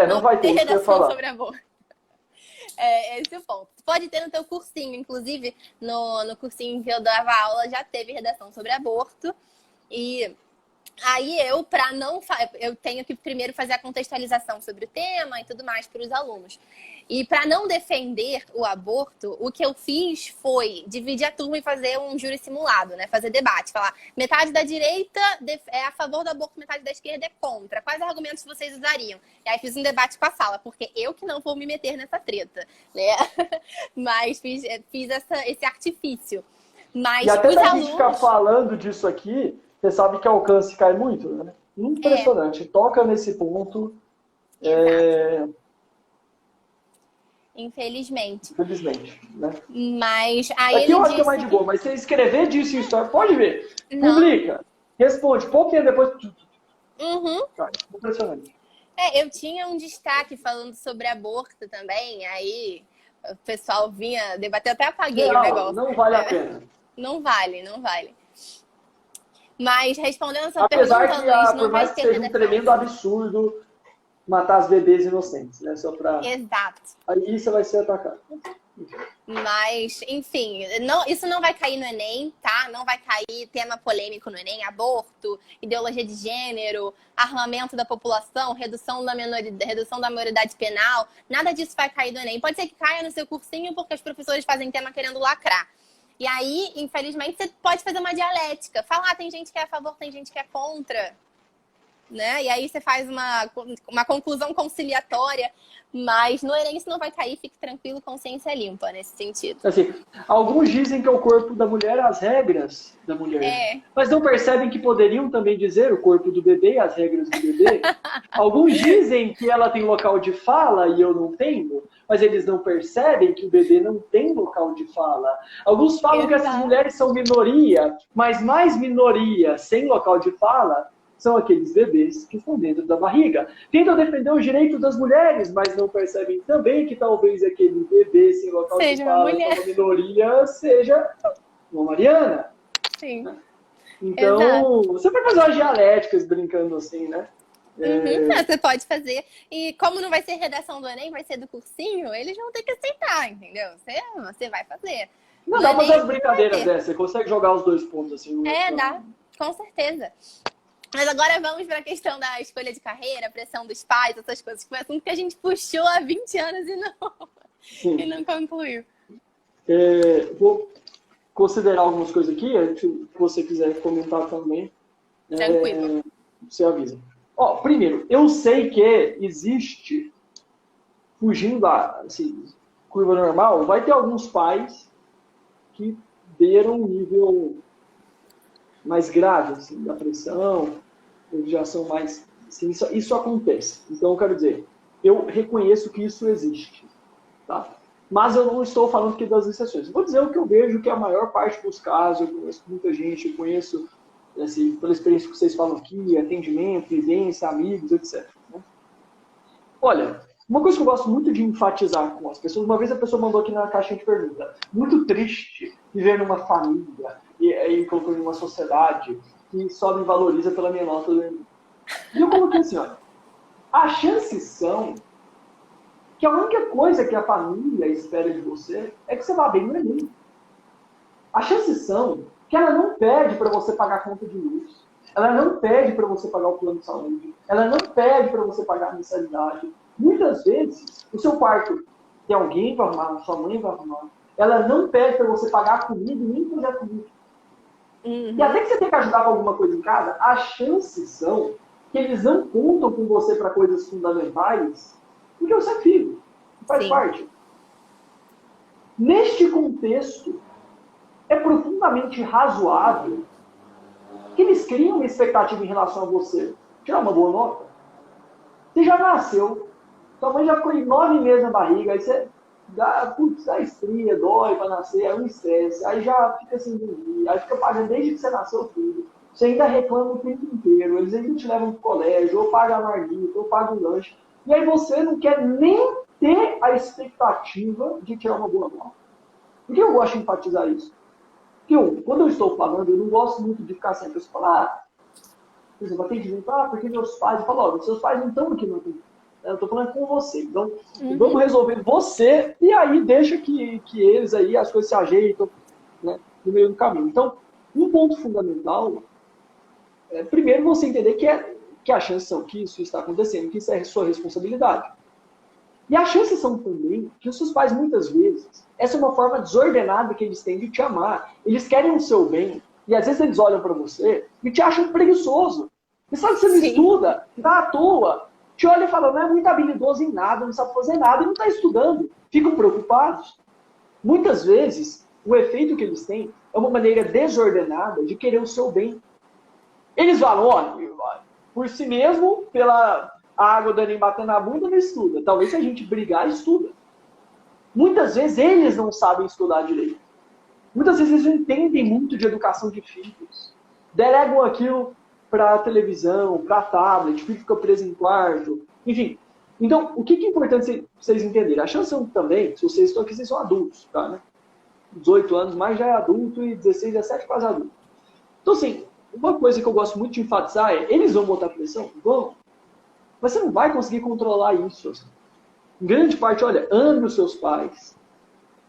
Não vai ter isso que eu ia redação falar. sobre aborto. Esse é o ponto. Pode ter no teu cursinho, inclusive no cursinho que eu dava aula já teve redação sobre aborto. E aí eu tenho que primeiro fazer a contextualização sobre o tema e tudo mais para os alunos. E para não defender o aborto, o que eu fiz foi dividir a turma e fazer um júri simulado, né? Fazer debate, falar metade da direita é a favor do aborto, metade da esquerda é contra. Quais argumentos vocês usariam? E aí fiz um debate com a sala, porque eu que não vou me meter nessa treta, né? Mas fiz esse artifício. Mas e até os pra alunos... gente ficar falando disso aqui, você sabe que alcance cai muito, né? Impressionante. Toca nesse ponto. Infelizmente. Né? Mas aí aqui ele eu acho disse que é mais de boa, mas se escrever disso em história, pode ver. Não. Publica. Responde. Pouquinho depois... Uhum. Impressionante. Eu tinha um destaque falando sobre aborto também, aí o pessoal vinha debater, até apaguei o negócio. Não vale a pena. Não vale. Mas respondendo essa Apesar pergunta, que, Luiz, não por mais vai que ter seja um redação. tremendo absurdo matar as bebês inocentes, né? Só pra... Exato. Aí você vai ser atacado. Mas, enfim, isso não vai cair no Enem, tá? Não vai cair tema polêmico no Enem, aborto, ideologia de gênero, armamento da população, redução da maioridade penal. Nada disso vai cair no Enem. Pode ser que caia no seu cursinho porque os professores fazem tema querendo lacrar. E aí, infelizmente, você pode fazer uma dialética. Falar, tem gente que é a favor, tem gente que é contra. Né? E aí você faz uma conclusão conciliatória, mas no Enem isso não vai cair, fique tranquilo, consciência limpa nesse sentido. Assim, alguns dizem que é o corpo da mulher as regras da mulher, mas não percebem que poderiam também dizer o corpo do bebê as regras do bebê. Alguns dizem que ela tem local de fala e eu não tenho, mas eles não percebem que o bebê não tem local de fala. Alguns falam que essas mulheres são minoria, mas mais minoria sem local de fala são aqueles bebês que estão dentro da barriga. Tentam defender os direitos das mulheres, mas não percebem também que talvez aquele bebê sem local de fala, uma minoria, seja uma Mariana. Sim. Então, exato. Você pode fazer umas dialéticas brincando assim, né? Você pode fazer. E como não vai ser redação do Enem, vai ser do cursinho, eles vão ter que aceitar, entendeu? Você vai fazer. Não, dá pra fazer as brincadeiras dessas. Você consegue jogar os dois pontos assim. Dá. Com certeza. Mas agora vamos para a questão da escolha de carreira, pressão dos pais, essas coisas. Foi um assunto que a gente puxou há 20 anos e não concluiu. Vou considerar algumas coisas aqui, se você quiser comentar também. Tranquilo. Você avisa. Primeiro, eu sei que existe, fugindo da curva normal, vai ter alguns pais que deram um nível mais grave, assim, da pressão, eles já são mais... Assim, isso acontece. Então, eu quero dizer, eu reconheço que isso existe, tá? Mas eu não estou falando aqui das exceções. Vou dizer o que eu vejo que é a maior parte dos casos, eu conheço muita gente, eu conheço, assim, pela experiência que vocês falam aqui, atendimento, vivência, amigos, etc. Né? Olha, uma coisa que eu gosto muito de enfatizar com as pessoas, uma vez a pessoa mandou aqui na caixinha de pergunta, muito triste viver numa família e colocou em uma sociedade que só me valoriza pela minha nota do Enem. E eu coloquei assim, olha, as chances são que a única coisa que a família espera de você é que você vá bem no Enem. As chances são que ela não pede para você pagar a conta de luz, ela não pede para você pagar o plano de saúde, ela não pede para você pagar a mensalidade. Muitas vezes, o seu quarto tem alguém para arrumar, sua mãe vai arrumar. Ela não pede para você pagar a comida e nem projeto político. E até que você tem que ajudar com alguma coisa em casa, as chances são que eles não contam com você para coisas fundamentais, porque você é filho, faz parte. Neste contexto, é profundamente razoável que eles criam uma expectativa em relação a você. Tirar uma boa nota. Você já nasceu, sua mãe já ficou 9 meses na barriga, aí você putz, dá estria, dói pra nascer, é um estresse, aí já fica sem dormir, aí fica pagando desde que você nasceu tudo. Você ainda reclama o tempo inteiro, eles ainda te levam pro colégio, ou paga a marmita, ou paga o lanche. E aí você não quer nem ter a expectativa de tirar uma boa nota. Por que eu gosto de enfatizar isso? Porque quando eu estou falando, eu não gosto muito de ficar sempre falar, por exemplo, atendimento, porque meus pais, eu falo, ó, seus pais não estão aqui no atendimento. Eu estou falando com você. Então, vamos resolver você e aí deixa que eles aí, as coisas se ajeitam, né, no meio do caminho. Então, um ponto fundamental é, primeiro, você entender que as chances são que isso está acontecendo, que isso é sua responsabilidade. E as chances são também que os seus pais, muitas vezes, essa é uma forma desordenada que eles têm de te amar. Eles querem o seu bem, e às vezes eles olham para você e te acham preguiçoso. E sabe que você não estuda, está à toa. Te olha e fala, não é muito habilidoso em nada, não sabe fazer nada, e não está estudando. Ficam preocupados. Muitas vezes, o efeito que eles têm é uma maneira desordenada de querer o seu bem. Eles falam, olha, por si mesmo, pela água dando em bater na bunda, não estuda. Talvez se a gente brigar, estuda. Muitas vezes eles não sabem estudar direito. Muitas vezes eles não entendem muito de educação de filhos. Delegam aquilo para televisão, para tablet, o filho fica preso em quarto, enfim. Então, o que é importante vocês entenderem? A chance também, se vocês estão aqui, vocês são adultos, tá, né? 18 anos, mais já é adulto, e 16, 17 quase adulto. Então, assim, uma coisa que eu gosto muito de enfatizar é, eles vão botar pressão? Vão. Mas você não vai conseguir controlar isso. Assim. Em grande parte, olha, ame os seus pais.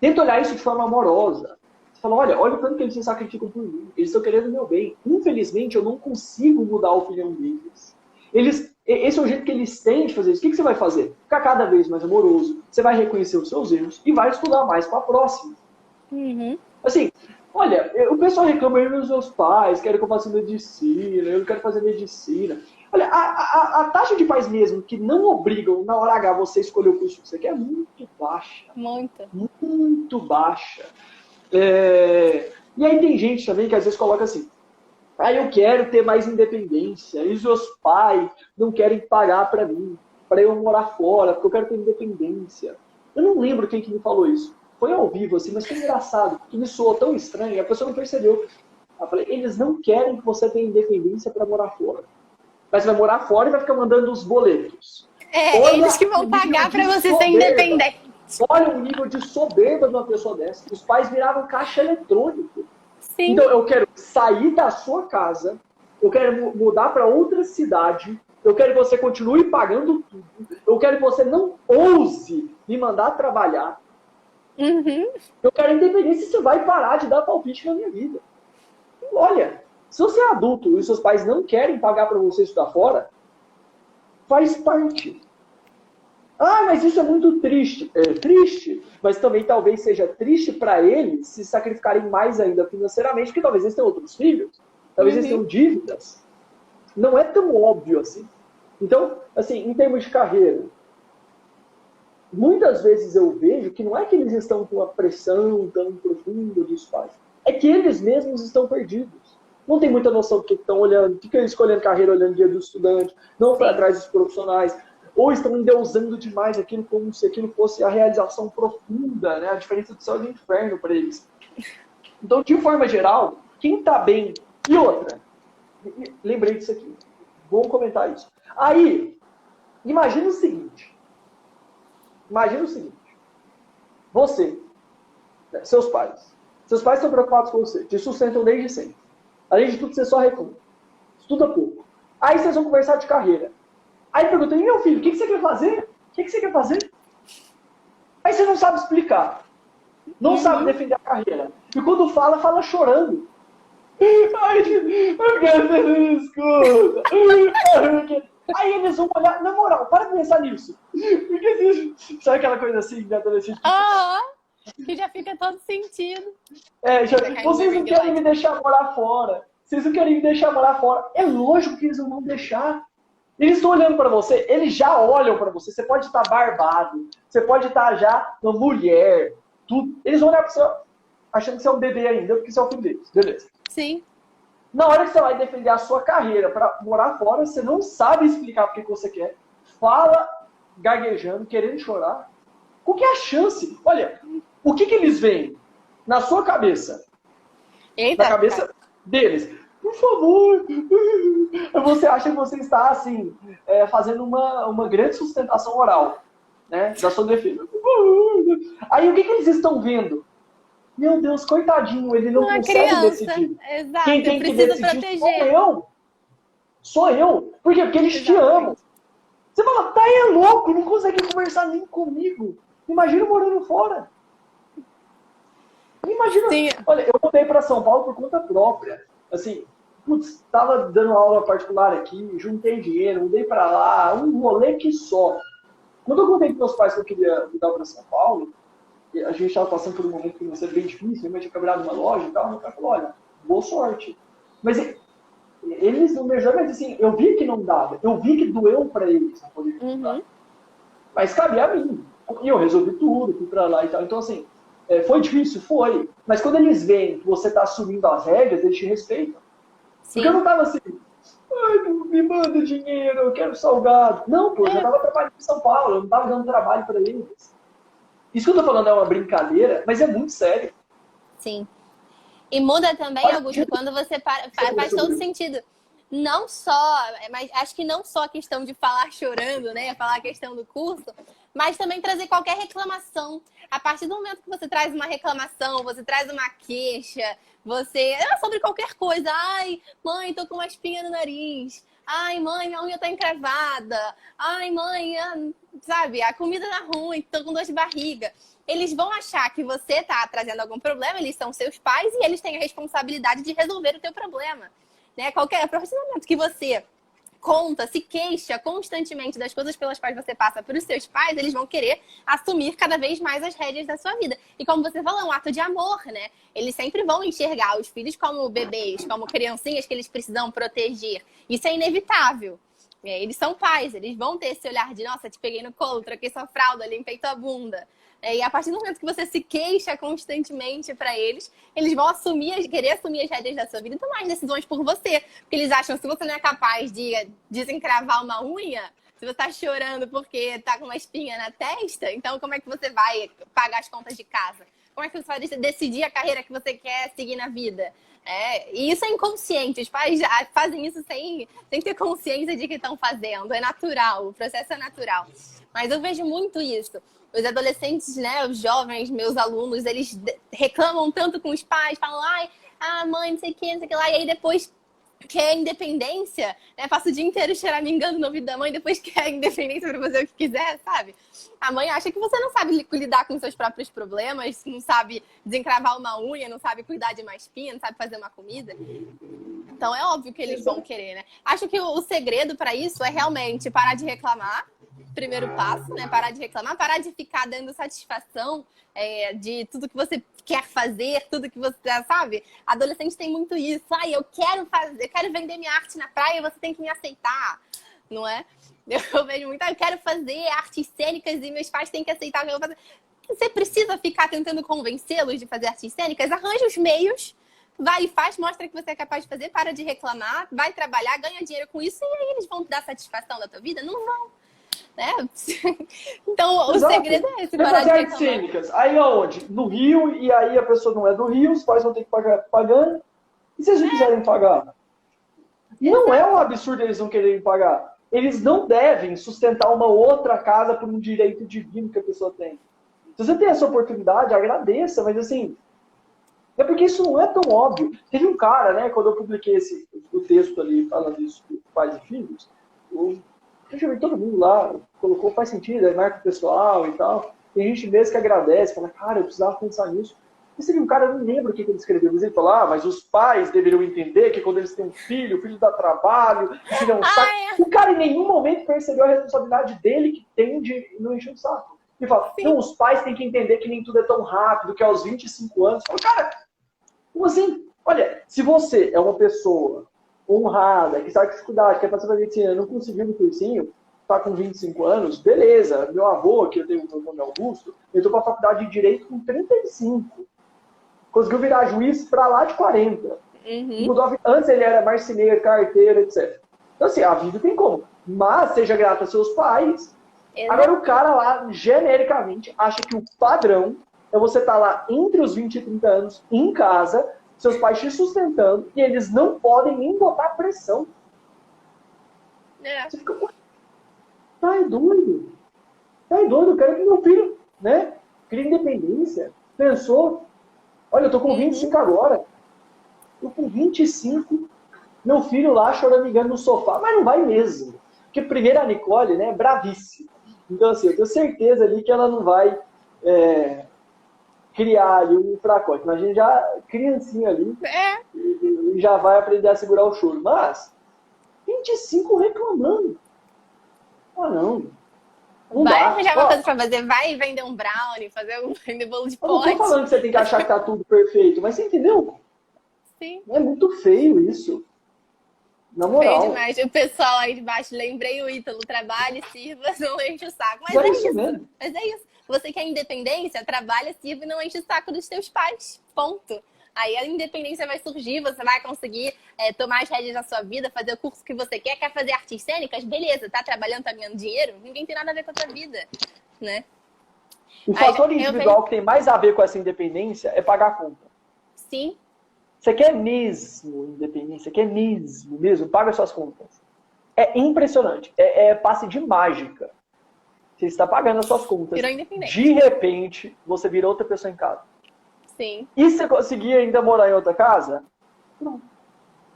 Tenta olhar isso de forma amorosa. Você fala, olha o tanto que eles se sacrificam por mim. Eles estão querendo o meu bem. Infelizmente, eu não consigo mudar a opinião deles. Esse é o jeito que eles têm de fazer isso. O que você vai fazer? Ficar cada vez mais amoroso. Você vai reconhecer os seus erros e vai estudar mais para a próxima. Assim, olha, o pessoal reclama dos meus pais, querem que eu faça medicina, eu não quero fazer medicina. Olha, a taxa de pais mesmo que não obrigam na hora H você escolher o curso que você quer é muito baixa. Muito baixa. E aí tem gente também que às vezes coloca assim, eu quero ter mais independência, e os meus pais não querem pagar para mim, para eu morar fora, porque eu quero ter independência. Eu não lembro quem que me falou isso. Foi ao vivo, assim, mas foi engraçado, porque me soou tão estranho, a pessoa não percebeu. Eu falei, eles não querem que você tenha independência para morar fora. Mas vai morar fora e vai ficar mandando os boletos. Olha, eles que vão pagar para você ser independente. Olha o nível de soberba de uma pessoa dessa. Os pais viraram caixa eletrônico. Sim. Então, eu quero sair da sua casa, eu quero mudar para outra cidade, eu quero que você continue pagando tudo, eu quero que você não ouse me mandar trabalhar. Eu quero independência se você vai parar de dar palpite na minha vida. Olha, se você é adulto e os seus pais não querem pagar para você estudar fora, faz parte. Mas isso é muito triste. É triste, mas também talvez seja triste para eles se sacrificarem mais ainda financeiramente, porque talvez eles tenham outros filhos, talvez eles tenham dívidas. Não é tão óbvio assim. Então, assim, em termos de carreira, muitas vezes eu vejo que não é que eles estão com uma pressão tão profunda dos pais, é que eles mesmos estão perdidos. Não tem muita noção do que estão olhando, ficam escolhendo carreira olhando o dia do estudante, não foi atrás dos profissionais, ou estão endeusando demais aquilo como se aquilo fosse a realização profunda, né? A diferença do céu e do inferno para eles. Então, de forma geral, quem está bem... E outra, lembrei disso aqui, vamos comentar isso. Aí, imagina o seguinte, você, seus pais estão preocupados com você, te sustentam desde sempre. Além de tudo, você só reclama. Estuda pouco. Aí vocês vão conversar de carreira. Aí pergunta, e meu filho, o que você quer fazer? O que você quer fazer? Aí você não sabe explicar. Não sabe defender a carreira. E quando fala chorando. Ai, eu quero ser não escuta. Aí eles vão olhar, na moral, para de pensar nisso. Porque sabe aquela coisa assim de adolescente? Que já fica todo sentido. Vocês não querem me deixar morar fora. Vocês não querem me deixar morar fora. É lógico que eles não vão deixar. Eles estão olhando para você, eles já olham para você. Você pode estar barbado, você pode estar já uma mulher, tudo. Eles vão olhar para você achando que você é um bebê ainda, porque você é o filho deles. Beleza. Sim. Na hora que você vai defender a sua carreira para morar fora, você não sabe explicar o que você quer. Fala gaguejando, querendo chorar. Qual que é a chance? Olha, o que eles veem na sua cabeça? Eita, na cabeça deles. Por favor. Você acha que você está, assim, fazendo uma grande sustentação oral, né? Da sua defesa. Aí o que eles estão vendo? Meu Deus, coitadinho, ele não uma consegue criança. decidir. Exato, Quem eu tem que preciso decidir proteger. sou eu. Por quê? Porque eles te amam. Você fala, tá, é louco, não consegue conversar nem comigo. Imagina morando fora. Imagina, Sim. olha, eu voltei para São Paulo por conta própria. Assim, putz, tava dando aula particular aqui, juntei dinheiro, mudei para lá, um rolê que só. Quando eu contei para meus pais que eu queria mudar para São Paulo, a gente estava passando por um momento financeiro bem difícil, minha mãe tinha quebrado uma loja e tal, meu pai falou, olha, boa sorte. Mas eles não me ajudaram, mas assim, eu vi que não dava, eu vi que doeu para eles não poder mudar. Mas cabia a mim. E eu resolvi tudo, fui para lá e tal. Então, assim, foi difícil? Foi. Mas quando eles veem que você está assumindo as rédeas, eles te respeitam. Sim. Porque eu não tava assim, ai, me manda dinheiro, eu quero salgado. Não, pô, eu já tava trabalhando em São Paulo, eu não tava dando trabalho para eles. Isso que eu tô falando é uma brincadeira, mas é muito sério. Sim. E muda também, Augusto, quando você faz todo sentido. Não só, mas acho que não só a questão de falar chorando, né? Falar a questão do curso, mas também trazer qualquer reclamação. A partir do momento que você traz uma reclamação, você traz uma queixa, você. Sobre qualquer coisa. Ai, mãe, tô com uma espinha no nariz. Ai, mãe, minha unha tá encravada. Ai, mãe, sabe, a comida tá ruim, tô com dor de barriga. Eles vão achar que você tá trazendo algum problema, eles são seus pais e eles têm a responsabilidade de resolver o teu problema. Né? A partir do momento que você conta, se queixa constantemente das coisas pelas quais você passa para os seus pais, eles vão querer assumir cada vez mais as rédeas da sua vida. E como você falou, é um ato de amor, né? Eles sempre vão enxergar os filhos como bebês, como criancinhas que eles precisam proteger. Isso é inevitável. Eles são pais, eles vão ter esse olhar de, nossa, te peguei no colo, troquei sua fralda, limpei tua bunda. E a partir do momento que você se queixa constantemente para eles, eles vão querer assumir as rédeas da sua vida e tomar as decisões por você. Porque eles acham que se você não é capaz de desencravar uma unha, se você tá chorando porque tá com uma espinha na testa, então como é que você vai pagar as contas de casa? Como é que você vai decidir a carreira que você quer seguir na vida? E isso é inconsciente. Os pais já fazem isso sem ter consciência de que estão fazendo. É natural, o processo é natural. Mas eu vejo muito isso. Os adolescentes, né, os jovens, meus alunos, eles reclamam tanto com os pais, falam, ai, mãe, não sei o que lá, e aí depois quer independência, né? Passa o dia inteiro choramingando no ouvido da mãe, depois quer independência para fazer o que quiser, sabe? A mãe acha que você não sabe lidar com seus próprios problemas, não sabe desencravar uma unha, não sabe cuidar de uma espinha, não sabe fazer uma comida. Então é óbvio que eles vão querer, né? Acho que o segredo para isso é realmente parar de reclamar. Primeiro passo, né? Parar de reclamar, parar de ficar dando satisfação de tudo que você quer fazer, tudo que você sabe. Adolescente tem muito isso. Eu quero vender minha arte na praia, você tem que me aceitar, não é? Eu vejo muito, eu quero fazer artes cênicas e meus pais têm que aceitar o que eu vou fazer. Você precisa ficar tentando convencê-los de fazer artes cênicas? Arranja os meios, vai e faz, mostra que você é capaz de fazer, para de reclamar, vai trabalhar, ganha dinheiro com isso e aí eles vão te dar satisfação da tua vida? Não vão. Né? Então, Exato. O segredo é esse, parar parar de de artes reclamar. cênicas. Aí aonde? No Rio, e aí a pessoa não é do Rio, os pais vão ter que pagar pagando. E se eles não quiserem pagar? E não é um absurdo eles não quererem pagar. Eles não devem sustentar uma outra casa por um direito divino que a pessoa tem. Se você tem essa oportunidade, agradeça, mas assim, é porque isso não é tão óbvio. Teve um cara, né, quando eu publiquei o texto ali falando isso de pais e filhos, eu chamei todo mundo lá, colocou, faz sentido, é marca pessoal e tal. Tem gente mesmo que agradece, fala, cara, eu precisava pensar nisso. E você viu, um cara, eu não lembro o que ele escreveu, mas ele falou, mas os pais deveriam entender que quando eles têm um filho, o filho dá trabalho, o filho é um saco. O cara em nenhum momento percebeu a responsabilidade dele que tem de não encher o saco. Ele fala, não, os pais têm que entender que nem tudo é tão rápido, que aos 25 anos... Eu falo, cara, como assim? Olha, se você é uma pessoa honrada, que sabe dificuldade, que é passar para medicina, não conseguiu no cursinho, tá com 25 anos, beleza. Meu avô, que eu tenho o nome Augusto, entrou para a faculdade de Direito com 35. Conseguiu virar juiz para lá de 40. Mudou, antes ele era marceneiro, carteiro, etc. Então assim, a vida tem como. Mas seja grato aos seus pais, Agora o cara lá, genericamente, acha que o padrão é você estar lá entre os 20 e 30 anos, em casa, seus pais te sustentando, e eles não podem nem botar pressão. Você fica, tá doido? Tá doido? Eu quero que meu filho, né, crie independência. Pensou? Olha, eu tô com 25 agora. Eu com 25, meu filho lá choramingando no sofá, mas não vai mesmo. Porque primeiro a Nicole, né, é bravíssima. Então, assim, eu tenho certeza ali que ela não vai criar ali um fracote. Mas a gente já, criancinha ali, e já vai aprender a segurar o choro. Mas, 25 reclamando. Ah, não. Não vai dá. arranjar uma coisa pra fazer, vai vender um brownie, vender bolo de pote. Eu não tô falando que você tem que achar que tá tudo perfeito, mas você entendeu? Sim. É muito feio isso. Na moral. Feio demais. O pessoal aí de baixo, lembrei o Ítalo, trabalhe, sirva, não enche o saco. Mas é isso mesmo. Mas é isso. Você quer independência? Trabalha, sirva e não enche o saco dos teus pais. Ponto. Aí a independência vai surgir, você vai conseguir tomar as rédeas da sua vida, fazer o curso que você quer fazer artes cênicas, beleza, tá trabalhando, tá ganhando dinheiro, ninguém tem nada a ver com a tua vida, né? O fator individual que tem mais a ver com essa independência é pagar a conta. Sim. Você quer mesmo independência? Quer mesmo? Paga suas contas. É impressionante. É passe de mágica. Você está pagando as suas contas. Virou independente. De repente, você vira outra pessoa em casa. Sim. E você conseguir ainda morar em outra casa? Não.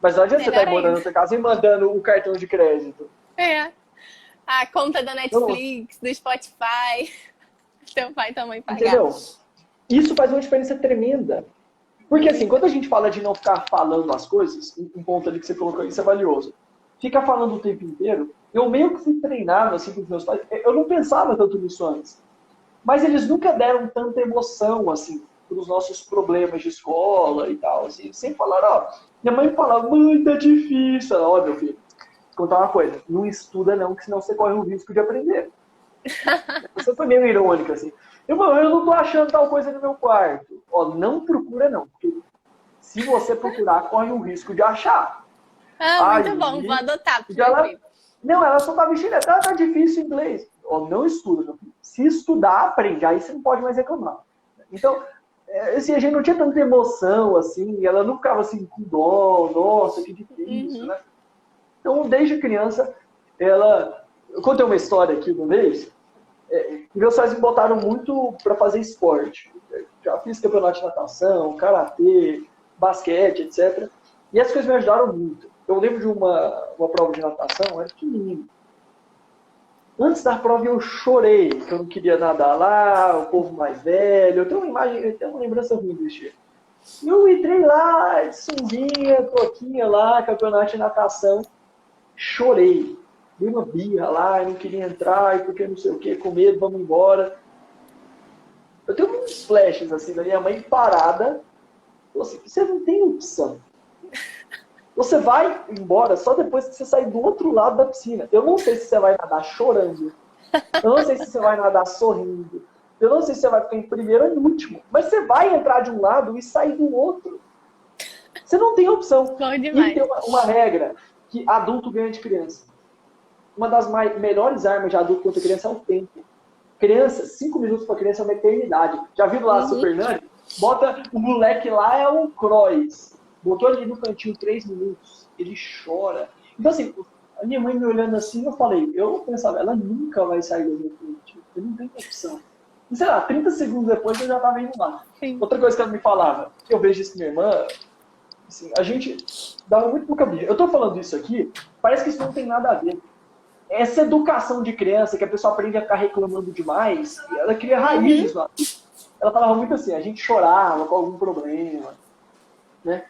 Mas não adianta você estar morando em outra casa e mandando o cartão de crédito. A conta da Netflix, do Spotify. Seu pai e tua mãe pagar. Entendeu? Isso faz uma diferença tremenda. Porque assim, quando a gente fala de não ficar falando as coisas, um ponto ali que você colocou, isso é valioso. Fica falando o tempo inteiro. Eu meio que fui treinado assim com os meus pais. Eu não pensava tanto nisso antes. Mas eles nunca deram tanta emoção assim para os nossos problemas de escola e tal. Assim. Sempre falaram, minha mãe falava, mãe, tá difícil. Ela, meu filho, vou contar uma coisa, não estuda não, que senão você corre o risco de aprender. Você foi meio irônica, assim. Eu não tô achando tal coisa no meu quarto. Não procura não, porque se você procurar, corre o risco de achar. Muito bom, vou adotar. Ela só tá vestindo, tá difícil em inglês. Não estuda. Se estudar, aprende. Aí você não pode mais reclamar. Então, assim, a gente não tinha tanta emoção, assim, ela não ficava assim com dó, nossa, que difícil, né? Então, desde criança, eu contei uma história aqui uma vez, meus pais me botaram muito para fazer esporte. Já fiz campeonato de natação, karatê, basquete, etc. E essas coisas me ajudaram muito. Eu lembro de uma prova de natação, eu era pequenininho. Antes da prova eu chorei, que eu não queria nadar lá, o povo mais velho. Eu tenho uma imagem, eu tenho uma lembrança ruim desse dia. Eu entrei lá, de sunguinha, toquinha lá, campeonato de natação. Chorei. Dei uma birra lá, eu não queria entrar, porque não sei o que, com medo, vamos embora. Eu tenho uns flashes assim da minha mãe parada. Falou assim, você não tem opção. Você vai embora só depois que você sair do outro lado da piscina. Eu não sei se você vai nadar chorando. Eu não sei se você vai nadar sorrindo. Eu não sei se você vai ficar em primeiro ou em último. Mas você vai entrar de um lado e sair do outro. Você não tem opção. Bom demais. E tem uma regra que adulto ganha de criança. Uma das melhores armas de adulto contra criança é o tempo. Criança, 5 minutos para criança é uma eternidade. Já viu lá a Super Nani? Bota o moleque lá, é o Croix. Botou ali no cantinho 3 minutos. Ele chora. Então assim, a minha mãe me olhando assim, eu pensava, ela nunca vai sair do meu frente. Eu não tenho opção. E, sei lá, 30 segundos depois eu já estava indo lá. Sim. Outra coisa que ela me falava, que eu vejo isso com minha irmã, assim, a gente dava muito pouca briga. Eu tô falando isso aqui, parece que isso não tem nada a ver. Essa educação de criança, que a pessoa aprende a ficar reclamando demais, ela cria raízes lá. Ela falava muito assim, a gente chorava com algum problema, né?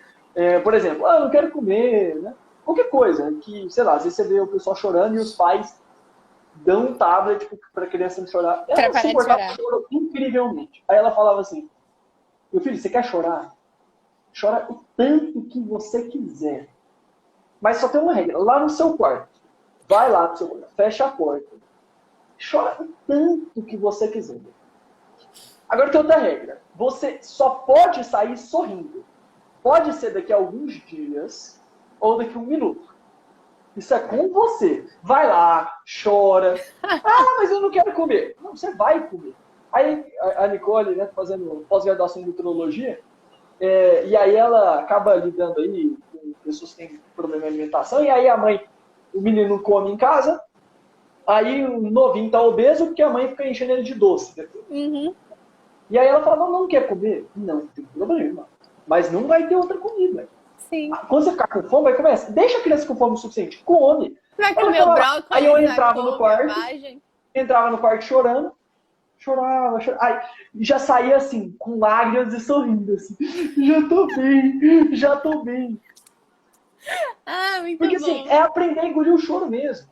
Por exemplo, eu não quero comer, né? Qualquer coisa, que, sei lá, às vezes você vê o pessoal chorando e os pais dão um tablet para a criança não chorar. Ela suportava o choro incrivelmente. Aí ela falava assim, meu filho, você quer chorar? Chora o tanto que você quiser. Mas só tem uma regra, lá no seu quarto. Vai lá pro seu quarto, fecha a porta. Chora o tanto que você quiser. Agora tem outra regra. Você só pode sair sorrindo. Pode ser daqui a alguns dias ou daqui a 1 minuto. Isso é com você. Vai lá, chora. Ah, mas eu não quero comer. Não, você vai comer. Aí a Nicole, né, fazendo pós-graduação em nutrologia, e aí ela acaba lidando aí com pessoas que têm problema de alimentação, e aí a mãe, o menino come em casa, aí o novinho tá obeso porque a mãe fica enchendo ele de doce. Né? Uhum. E aí ela fala, não quer comer? Não, tem problema. Mas não vai ter outra comida. Sim. Quando você ficar com fome, vai começar. Deixa a criança com fome o suficiente. Come. Vai comer o brócolis. Aí eu entrava no quarto, chorando. Chorava. Aí já saía assim, com lágrimas e sorrindo. Assim. Já tô bem. Ah, muito Porque bom. assim, é aprender a engolir o choro mesmo.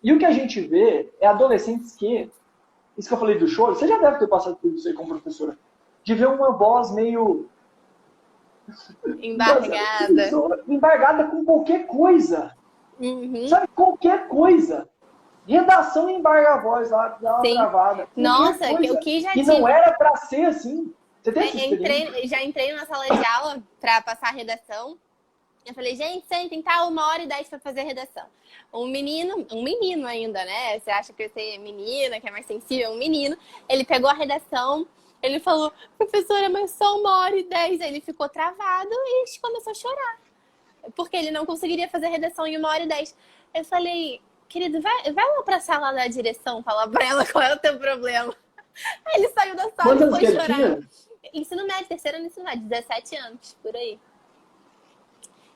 E o que a gente vê é adolescentes que, isso que eu falei do choro, você já deve ter passado por isso aí como professora, de ver uma voz meio... Embargada com qualquer coisa. Uhum. Sabe, qualquer coisa. Redação embarga a voz lá, dá uma travada. Nossa, o que já E não era pra ser assim. Você tem essa já entrei na sala de aula pra passar a redação. Eu falei, gente, sentem, tá 1h10 pra fazer a redação. Um menino ainda, né? Você acha que eu ser menina, que é mais sensível, um menino. Ele pegou a redação, ele falou, professora, mas só 1h10. Aí ele ficou travado e começou a chorar. Porque ele não conseguiria fazer a redação em 1h10. Eu falei, querido, vai lá pra sala da direção falar pra ela qual é o teu problema. Aí ele saiu da sala e foi chorar. Ensino médio, terceiro ano ensino médio, 17 anos, por aí.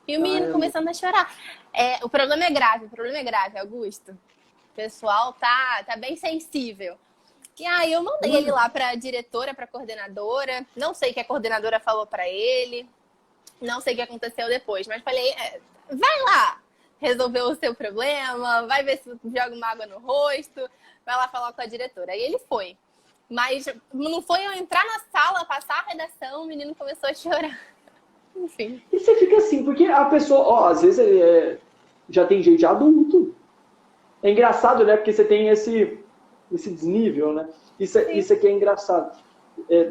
E o menino começando a chorar. O problema é grave, Augusto. O pessoal tá bem sensível. E aí eu mandei ele lá pra diretora, pra coordenadora. Não sei o que a coordenadora falou pra ele. Não sei o que aconteceu depois. Mas falei, vai lá resolver o seu problema. Vai ver se joga uma água no rosto. Vai lá falar com a diretora. Aí ele foi. Mas não foi eu entrar na sala, passar a redação, o menino começou a chorar. Enfim. E você fica assim, porque a pessoa, às vezes já tem jeito de adulto. É engraçado, né? Porque você tem esse desnível, né? Isso aqui é engraçado.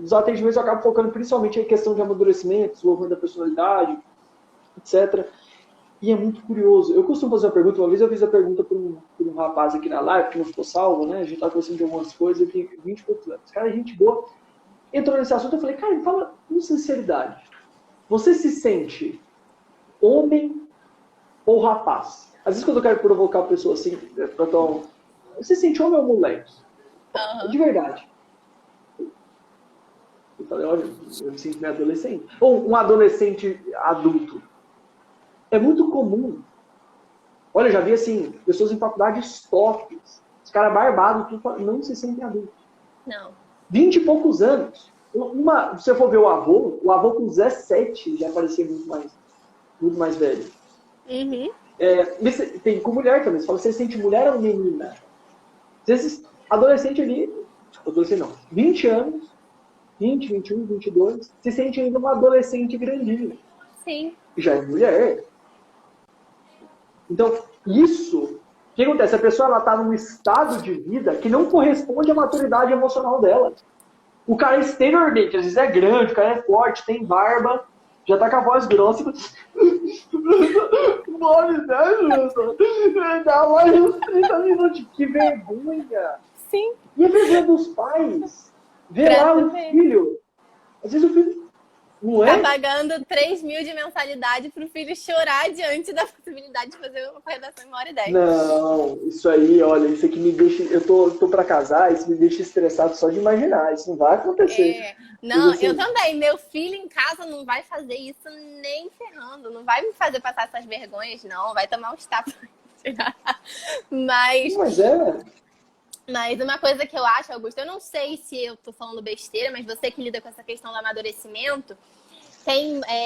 Dos atendimentos eu acabo focando principalmente em questão de amadurecimento, desenvolvimento da personalidade, etc. E é muito curioso. Eu costumo fazer uma pergunta, uma vez eu fiz a pergunta para um rapaz aqui na live, que não ficou salvo, né? A gente tá conversando de algumas coisas, aqui 20 e poucos anos. Cara, gente boa. Entrou nesse assunto, eu falei, cara, fala com sinceridade. Você se sente homem ou rapaz? Às vezes quando eu quero provocar a pessoa assim, você se sente homem ou moleque? Uhum. De verdade. Eu falei, olha, eu me sinto meio adolescente. Ou um adolescente adulto. É muito comum. Olha, eu já vi assim, pessoas em faculdades tops, os caras barbados, não se sentem adultos. Não. 20 e poucos anos. Se você for ver o avô com 17 já parecia muito mais velho. Uhum. Tem com mulher também. Você fala, você sente mulher ou menina? Às vezes, adolescente ali, adolescente não, 20 anos, 20, 21, 22, se sente ainda uma adolescente grandinha. Sim. Já é mulher. Então, o que acontece? A pessoa ela está num estado de vida que não corresponde à maturidade emocional dela. O cara exteriormente, às vezes é grande, o cara é forte, tem barba, já tá com a voz grossa. Mole, né, Júlio? Dá mais uns 30 minutos. Que vergonha. Sim. E a vergonha dos pais. Ver lá o filho. Às vezes o filho não é. Tá pagando 3.000 de mensalidade pro filho chorar diante da possibilidade de fazer uma redação em 1h10. Não, isso aí, olha, isso aqui me deixa... Eu tô pra casar, isso me deixa estressado só de imaginar. Isso não vai acontecer. Não, assim, eu também. Meu filho em casa não vai fazer isso nem ferrando. Não vai me fazer passar essas vergonhas, não. Vai tomar uns tapas. Mas uma coisa que eu acho, Augusto, eu não sei se eu tô falando besteira, mas você que lida com essa questão do amadurecimento,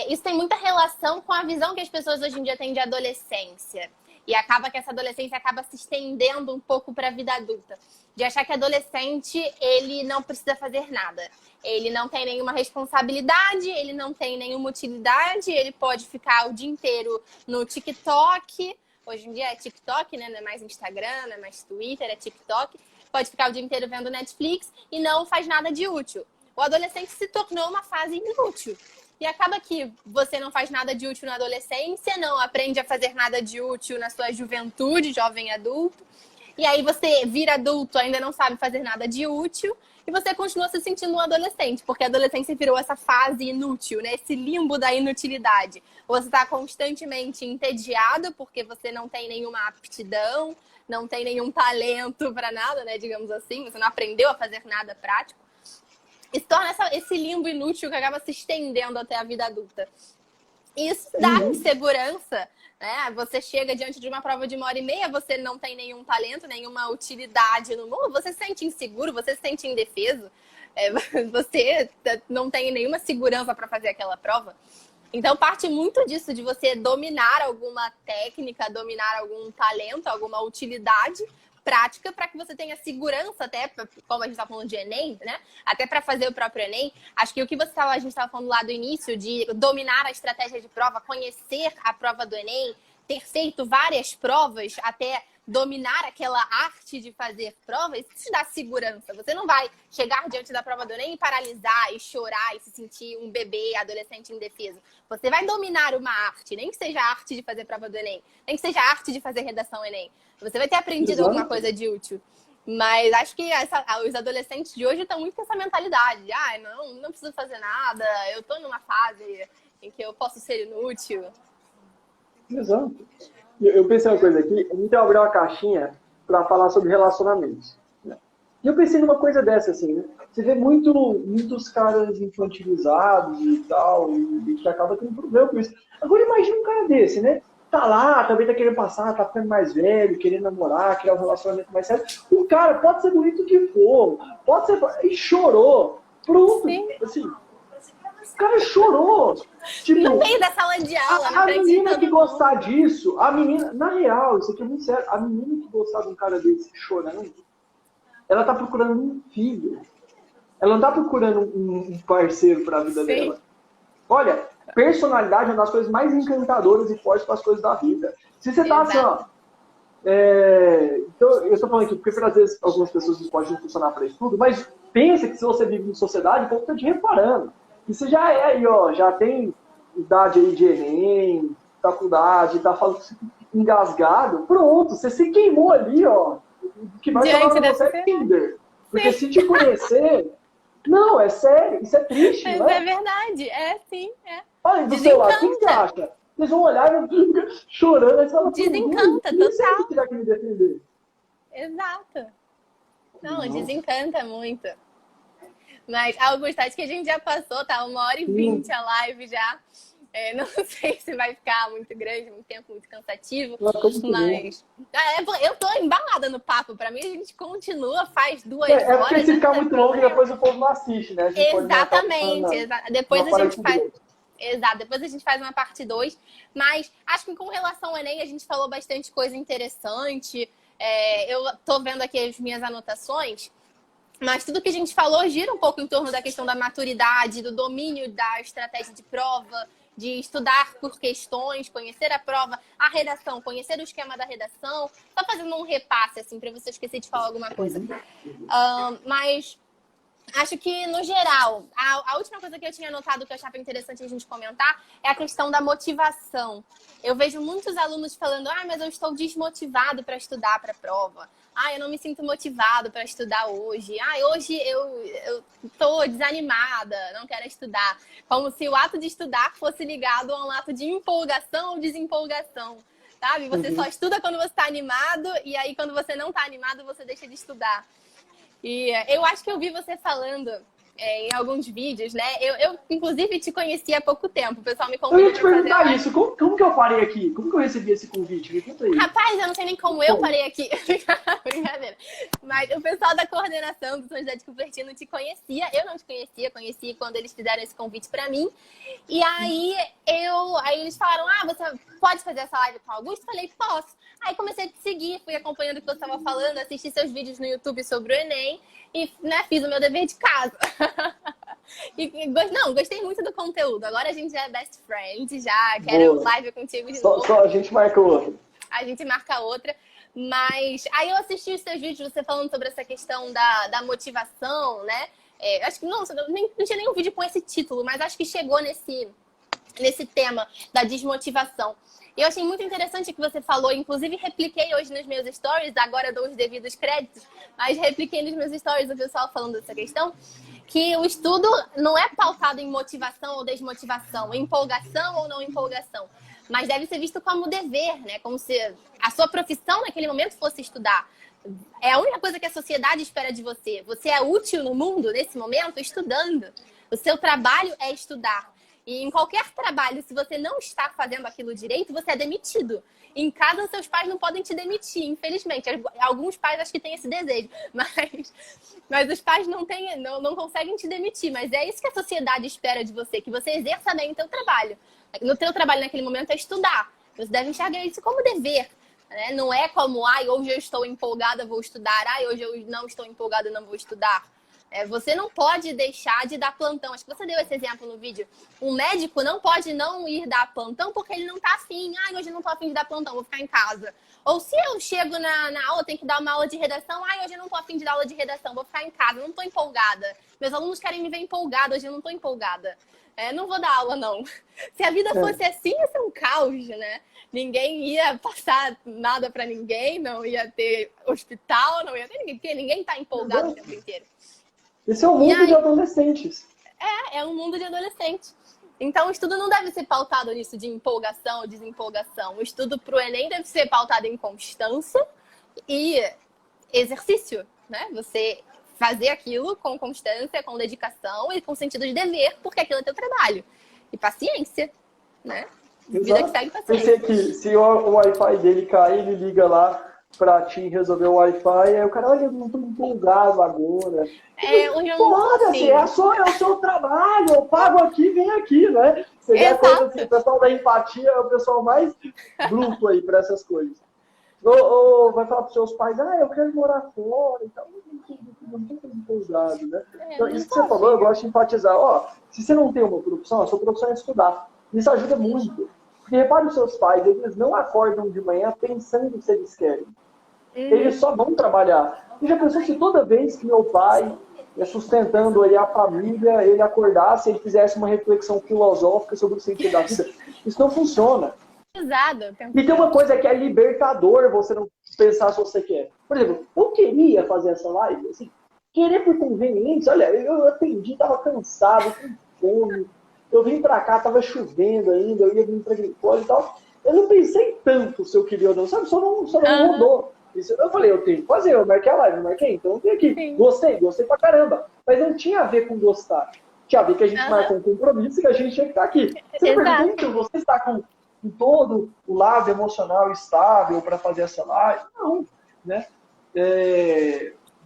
isso tem muita relação com a visão que as pessoas hoje em dia têm de adolescência. E acaba que essa adolescência acaba se estendendo um pouco para a vida adulta. De achar que adolescente, ele não precisa fazer nada. Ele não tem nenhuma responsabilidade, ele não tem nenhuma utilidade, ele pode ficar o dia inteiro no TikTok. Hoje em dia é TikTok, né? Não é mais Instagram, não é mais Twitter, é TikTok. Pode ficar o dia inteiro vendo Netflix e não faz nada de útil. O adolescente se tornou uma fase inútil. E acaba que você não faz nada de útil na adolescência, não aprende a fazer nada de útil na sua juventude, jovem adulto. E aí você vira adulto, ainda não sabe fazer nada de útil, e você continua se sentindo um adolescente, porque a adolescência virou essa fase inútil, né? Esse limbo da inutilidade. Você está constantemente entediado, porque você não tem nenhuma aptidão, não tem nenhum talento para nada, né? Digamos assim, você não aprendeu a fazer nada prático. E se torna esse limbo inútil que acaba se estendendo até a vida adulta. Isso dá insegurança, né? Você chega diante de uma prova de 1h30, você não tem nenhum talento, nenhuma utilidade no mundo, você se sente inseguro, você se sente indefeso, você não tem nenhuma segurança para fazer aquela prova. Então, parte muito disso, de você dominar alguma técnica, dominar algum talento, alguma utilidade prática para que você tenha segurança, até como a gente está falando de Enem, né? Até para fazer o próprio Enem. Acho que o que a gente estava falando lá do início, de dominar a estratégia de prova, conhecer a prova do Enem, ter feito várias provas até dominar aquela arte de fazer provas, isso te dá segurança. Você não vai chegar diante da prova do Enem e paralisar, e chorar, e se sentir um bebê, adolescente indefeso. Você vai dominar uma arte, nem que seja a arte de fazer prova do Enem, nem que seja a arte de fazer redação Enem. Você vai ter aprendido alguma coisa de útil. Mas acho que os adolescentes de hoje estão muito com essa mentalidade. Não preciso fazer nada, eu estou numa fase em que eu posso ser inútil. Exato. Eu pensei uma coisa aqui, a gente abriu uma caixinha para falar sobre relacionamentos. Né? E eu pensei numa coisa dessa, assim, né? Você vê muitos caras infantilizados e tal, e que acaba tendo problema com isso. Agora imagina um cara desse, né? Tá lá, também tá querendo passar, tá ficando mais velho, querendo namorar, criar um relacionamento mais sério. O cara pode ser bonito que for, pode ser... E chorou. Pronto. Sim. Assim, o cara chorou. Tipo, no meio da sala de aula. A menina que gostar disso, a menina... Na real, isso aqui é muito sério. A menina que gostar de um cara desse chorando, ela tá procurando um filho. Ela não tá procurando um parceiro pra vida dela. Olha... Personalidade é uma das coisas mais encantadoras e fortes para as coisas da vida. Se você tá assim, ó... então, eu estou falando aqui, porque às vezes algumas pessoas podem não funcionar para isso tudo, mas pensa que se você vive em sociedade, o povo está te reparando. E você já é aí, ó, já tem idade aí de Enem, faculdade, tá falando engasgado, pronto, você se queimou ali, ó. O que vai falar pra você é Tinder. Porque se te conhecer... Não, é sério, isso é triste, mas não é? É verdade, sim, é. Olha, do seu lado, o que você acha? Vocês vão olhar e vão chorando, aí você fala, desencanta, total. Que que me defender. Exato. Não, desencanta muito. Mas, Augusto, acho que a gente já passou, tá? 1h20 a live já. Não sei se vai ficar muito grande, muito tempo, muito cansativo. Mas eu tô embalada no papo. Pra mim, a gente continua, faz 2 horas. É porque se ficar muito longo, depois o povo não assiste, né? Exatamente. Depois a gente faz... Exato, depois a gente faz uma parte 2. Mas acho que com relação ao Enem, a gente falou bastante coisa interessante. Eu tô vendo aqui as minhas anotações. Mas tudo que a gente falou gira um pouco em torno da questão da maturidade, do domínio da estratégia de prova, de estudar por questões, conhecer a prova, a redação, conhecer o esquema da redação. Só fazendo um repasse, assim, para você esquecer de falar alguma coisa. Mas acho que, no geral, a última coisa que eu tinha notado que eu achava interessante a gente comentar é a questão da motivação. Eu vejo muitos alunos falando, mas eu estou desmotivado para estudar para a prova. Eu não me sinto motivado para estudar hoje. Hoje eu estou desanimada, não quero estudar. Como se o ato de estudar fosse ligado a um ato de empolgação ou desempolgação, sabe? Você só estuda quando você está animado e aí quando você não está animado, você deixa de estudar. E eu acho que eu vi você falando em alguns vídeos, né? Eu, inclusive, te conheci há pouco tempo. O pessoal me convidou. Eu ia te perguntar isso. Como que eu parei aqui? Como que eu recebi esse convite? Me conta aí. Rapaz, eu não sei nem como eu parei aqui. Brincadeira. Mas o pessoal da coordenação do São José de Cupertino te conhecia. Eu não te conhecia. Conheci quando eles fizeram esse convite pra mim. E aí, eles falaram, você pode fazer essa live com o Augusto? Falei, posso. Aí comecei a te seguir, fui acompanhando o que você estava falando, assisti seus vídeos no YouTube sobre o Enem e, né, fiz o meu dever de casa. Gostei muito do conteúdo. Agora a gente já é best friend, já quero live contigo de novo. Só a gente marca outra. A gente marca outra. Mas aí eu assisti os seus vídeos, você falando sobre essa questão da motivação, né? Acho que não tinha nenhum vídeo com esse título, mas acho que chegou nesse tema da desmotivação. E eu achei muito interessante que você falou, inclusive repliquei hoje nos meus stories, agora dou os devidos créditos, mas repliquei nos meus stories o pessoal falando dessa questão, que o estudo não é pautado em motivação ou desmotivação, empolgação ou não empolgação, mas deve ser visto como dever, né? Como se a sua profissão naquele momento fosse estudar. É a única coisa que a sociedade espera de você. Você é útil no mundo, nesse momento, estudando. O seu trabalho é estudar. E em qualquer trabalho, se você não está fazendo aquilo direito, você é demitido. Em casa, seus pais não podem te demitir, infelizmente. Alguns pais acho que têm esse desejo, mas os pais não conseguem te demitir. Mas é isso que a sociedade espera de você, que você exerça bem o teu trabalho. No teu trabalho, naquele momento, é estudar. Você deve enxergar isso como dever. Né? Não é como, hoje eu estou empolgada, vou estudar. Hoje eu não estou empolgada, não vou estudar. Você não pode deixar de dar plantão. Acho que você deu esse exemplo no vídeo. Um médico não pode não ir dar plantão porque ele não está afim. Hoje eu não estou afim de dar plantão, vou ficar em casa. Ou se eu chego na aula, tenho que dar uma aula de redação. Hoje eu não estou afim de dar aula de redação, vou ficar em casa, não estou empolgada. Meus alunos querem me ver empolgada, hoje eu não estou empolgada. Não vou dar aula, não. Se a vida fosse assim, ia ser um caos, né? Ninguém ia passar nada para ninguém, não ia ter hospital, não ia ter ninguém, porque ninguém está empolgado o tempo inteiro. Esse é um mundo de adolescentes. É um mundo de adolescentes. Então, o estudo não deve ser pautado nisso de empolgação ou desempolgação. O estudo para o Enem deve ser pautado em constância e exercício, né? Você fazer aquilo com constância, com dedicação e com sentido de dever, porque aquilo é teu trabalho. E paciência, né? Vida que segue paciência. Pensei que se o Wi-Fi dele cair, ele liga lá pra ti resolver o Wi-Fi, aí o cara, olha, eu não tô empolgado agora. Foda-se, é o seu trabalho, eu pago aqui, vem aqui, né? Seria a coisa assim, o pessoal da empatia é o pessoal mais bruto aí pra essas coisas. Ou vai falar pros seus pais, eu quero morar fora e tal, não tô empolgado, né? Então, isso que você falou, eu gosto de enfatizar, se você não tem uma profissão, a sua profissão é estudar. Isso ajuda muito. Porque repare os seus pais, eles não acordam de manhã pensando se eles querem. Eles só vão trabalhar. E já pensou se toda vez que meu pai, sustentando aí a família, ele acordasse, ele fizesse uma reflexão filosófica sobre o sentido da vida? Isso não funciona. Exato. E tem uma coisa que é libertador você não pensar se você quer. Por exemplo, eu queria fazer essa live, assim, querer por conveniência. Olha, eu atendi, estava cansado, com fome. Eu vim pra cá, tava chovendo ainda, eu ia vir pra Glicose e tal. Eu não pensei tanto se eu queria ou não, sabe? Só não rodou. Isso, eu falei, eu tenho que fazer, eu marquei a live, eu marquei, então eu tenho aqui. Sim. Gostei pra caramba. Mas não tinha a ver com gostar. Tinha a ver que a gente marcou um compromisso e que a gente tinha que estar aqui. Você pergunta, você está com todo o lado emocional estável para fazer essa live? Não, né?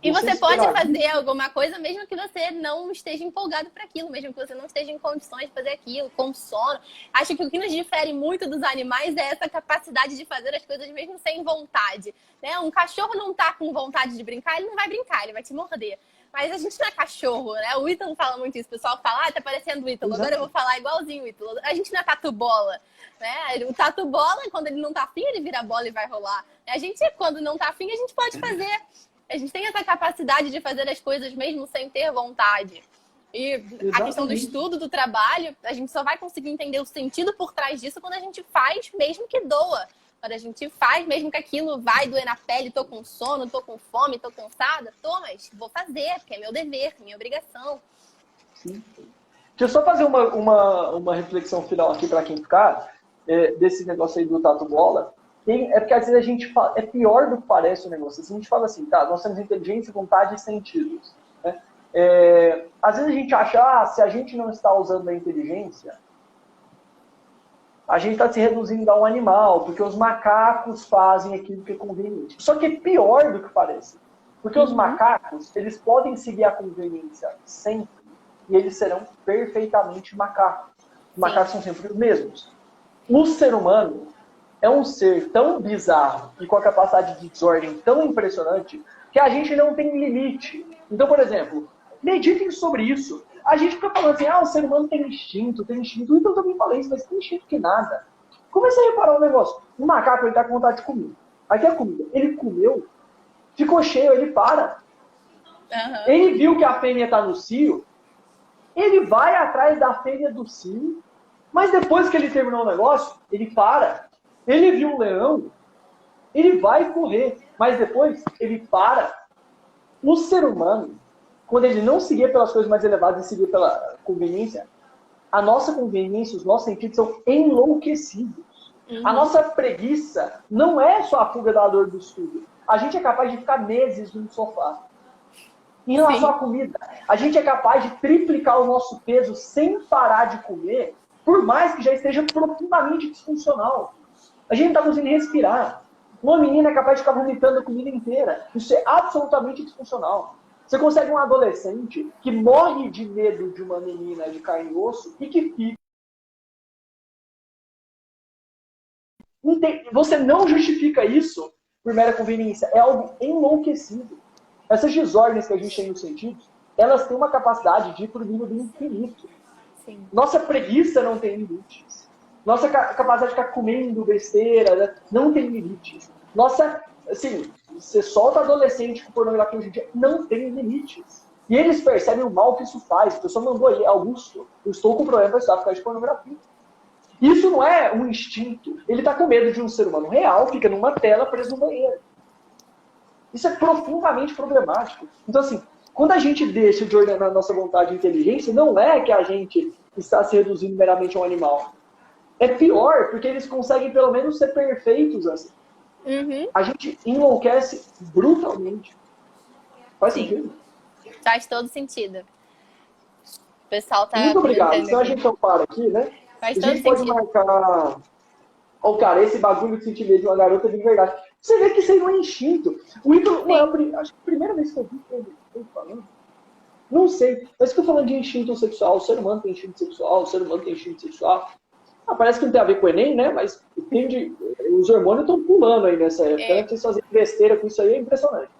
E você pode fazer alguma coisa mesmo que você não esteja empolgado para aquilo, mesmo que você não esteja em condições de fazer aquilo, com sono. Acho que o que nos difere muito dos animais é essa capacidade de fazer as coisas mesmo sem vontade. Né? Um cachorro não tá com vontade de brincar, ele não vai brincar, ele vai te morder. Mas a gente não é cachorro, né? O Ítalo fala muito isso. O pessoal fala, tá parecendo o Ítalo. Agora eu vou falar igualzinho o Ítalo. A gente não é tatu-bola, né? O tatu-bola, quando ele não tá afim, ele vira bola e vai rolar. A gente, quando não tá afim, a gente pode fazer. A gente tem essa capacidade de fazer as coisas mesmo sem ter vontade. E a questão do estudo, do trabalho, a gente só vai conseguir entender o sentido por trás disso quando a gente faz, mesmo que doa. Quando a gente faz, mesmo que aquilo vai doer na pele, tô com sono, tô com fome, tô cansada, mas vou fazer, porque é meu dever, minha obrigação. Sim. Deixa eu só fazer uma reflexão final aqui para quem ficar, desse negócio aí do tatu-bola. É porque às vezes a gente fala, é pior do que parece o negócio. A gente fala assim, tá, nós temos inteligência, vontade e sentidos. Né? Às vezes a gente acha, se a gente não está usando a inteligência, a gente está se reduzindo a um animal, porque os macacos fazem aquilo que é conveniente. Só que é pior do que parece. Porque os macacos, eles podem seguir a conveniência sempre, e eles serão perfeitamente macacos. Os macacos são sempre os mesmos. O ser humano é um ser tão bizarro e com a capacidade de desordem tão impressionante que a gente não tem limite. Então, por exemplo, meditem sobre isso. A gente fica falando assim, o ser humano tem instinto. Então eu também falei isso, mas tem instinto que nada. Comecei a reparar um negócio. O macaco, ele tá com vontade de comer. Aqui é a comida. Ele comeu, ficou cheio, ele para. Uhum. Ele viu que a fêmea tá no cio, ele vai atrás da fêmea do cio, mas depois que ele terminou o negócio, ele para. Ele viu um leão, ele vai correr, mas depois ele para. O ser humano, quando ele não seguia pelas coisas mais elevadas e seguia pela conveniência, a nossa conveniência, os nossos sentidos são enlouquecidos. A nossa preguiça não é só a fuga da dor do estudo. A gente é capaz de ficar meses no sofá. Em relação à comida, a gente é capaz de triplicar o nosso peso sem parar de comer, por mais que já esteja profundamente disfuncional. A gente não está conseguindo respirar. Uma menina é capaz de ficar vomitando a comida inteira. Isso é absolutamente disfuncional. Você consegue um adolescente que morre de medo de uma menina de carne e osso e que fica. Você não justifica isso por mera conveniência. É algo enlouquecido. Essas desordens que a gente tem nos sentidos, elas têm uma capacidade de ir para o nível do infinito. Sim. Nossa preguiça não tem limites. Nossa capacidade de ficar comendo besteira não tem limites. Nossa, assim, você solta adolescente com pornografia hoje em dia, não tem limites. E eles percebem o mal que isso faz. A pessoa mandou aí, Augusto, eu estou com problema para estudar por causa de pornografia. Isso não é um instinto. Ele está com medo de um ser humano real, fica numa tela preso no banheiro. Isso é profundamente problemático. Então, assim, quando a gente deixa de ordenar a nossa vontade e inteligência, não é que a gente está se reduzindo meramente a um animal. É pior, porque eles conseguem pelo menos ser perfeitos assim. A gente enlouquece brutalmente. Faz sentido? Faz todo sentido. O pessoal tá... Muito obrigado. Então a gente não para aqui, né? Faz a todo gente pode sentido. marcar... Ó, cara, esse bagulho de sentir medo de uma garota de verdade. Você vê que isso aí não é instinto. O Ítalo, acho que a primeira vez que eu vi ele falando, não sei, mas que eu falando de instinto sexual, o ser humano tem instinto sexual, o ser humano tem instinto sexual. Parece que não tem a ver com o Enem, né? Mas os hormônios estão pulando aí nessa época. Né? Vocês fazem besteira com isso aí, é impressionante.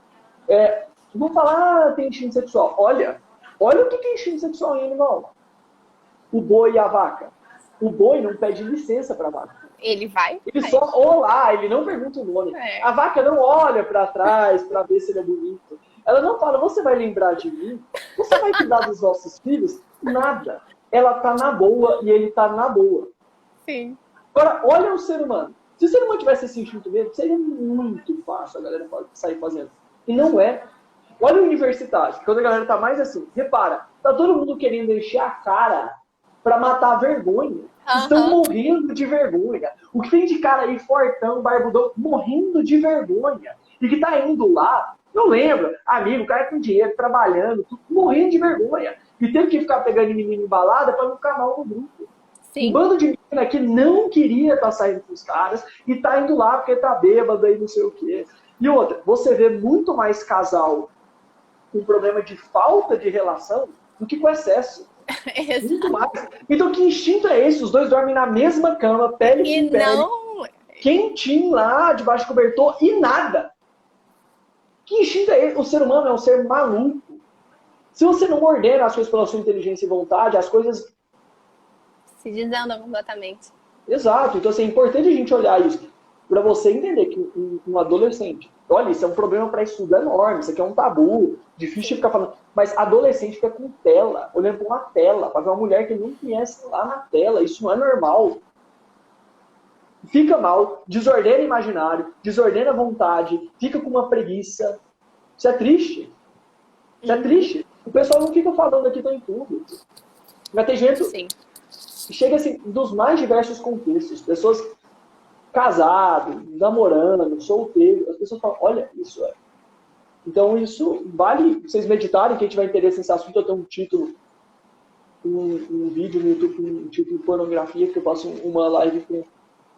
Vou falar, tem instinto sexual. Olha o que tem instinto sexual em animal. O boi e a vaca. O boi não pede licença para a vaca. Ele vai? Ele só olá, ele não pergunta o nome. A vaca não olha para trás para ver se ele é bonito. Ela não fala, você vai lembrar de mim? Você vai cuidar dos nossos filhos? Nada. Ela tá na boa e ele tá na boa. Sim. Agora, olha o ser humano. Se o ser humano tivesse esse instinto mesmo, seria muito fácil a galera sair fazendo. E não é. Olha o universitário, quando a galera tá mais assim, repara, tá todo mundo querendo encher a cara pra matar a vergonha. Estão morrendo de vergonha. O que tem de cara aí, fortão, barbudão, morrendo de vergonha. E que tá indo lá, não lembro, amigo, o cara com dinheiro, trabalhando, tudo, morrendo de vergonha. E teve que ficar pegando menino em balada pra não ficar mal no grupo. Sim. Um bando de menina que não queria estar saindo com os caras e tá indo lá porque tá bêbado e não sei o quê. E outra, você vê muito mais casal com problema de falta de relação do que com excesso. Muito mais. Então que instinto é esse? Os dois dormem na mesma cama, pele com pele, não... quentinho lá, debaixo do cobertor e nada. Que instinto é esse? O ser humano é um ser maluco. Se você não ordena as coisas pela sua inteligência e vontade, as coisas se desandam completamente. Exato. Então, assim, é importante a gente olhar isso. Para você entender que um adolescente... Olha, isso é um problema para estudo enorme. Isso aqui é um tabu. Difícil de ficar falando. Mas adolescente fica com tela, olhando para uma tela, para ver uma mulher que ele não conhece lá na tela. Isso não é normal. Fica mal, desordena imaginário, desordena vontade, fica com uma preguiça. Isso é triste. Isso é triste. O pessoal não fica falando aqui em tudo. Vai ter gente... Sim. Chega assim, dos mais diversos contextos. Pessoas casadas, namorando, solteiros. As pessoas falam, olha, isso é. Então, isso vale vocês meditarem. Quem tiver interesse nesse assunto, eu tenho um título, um vídeo no YouTube, um título de pornografia, que eu faço uma live com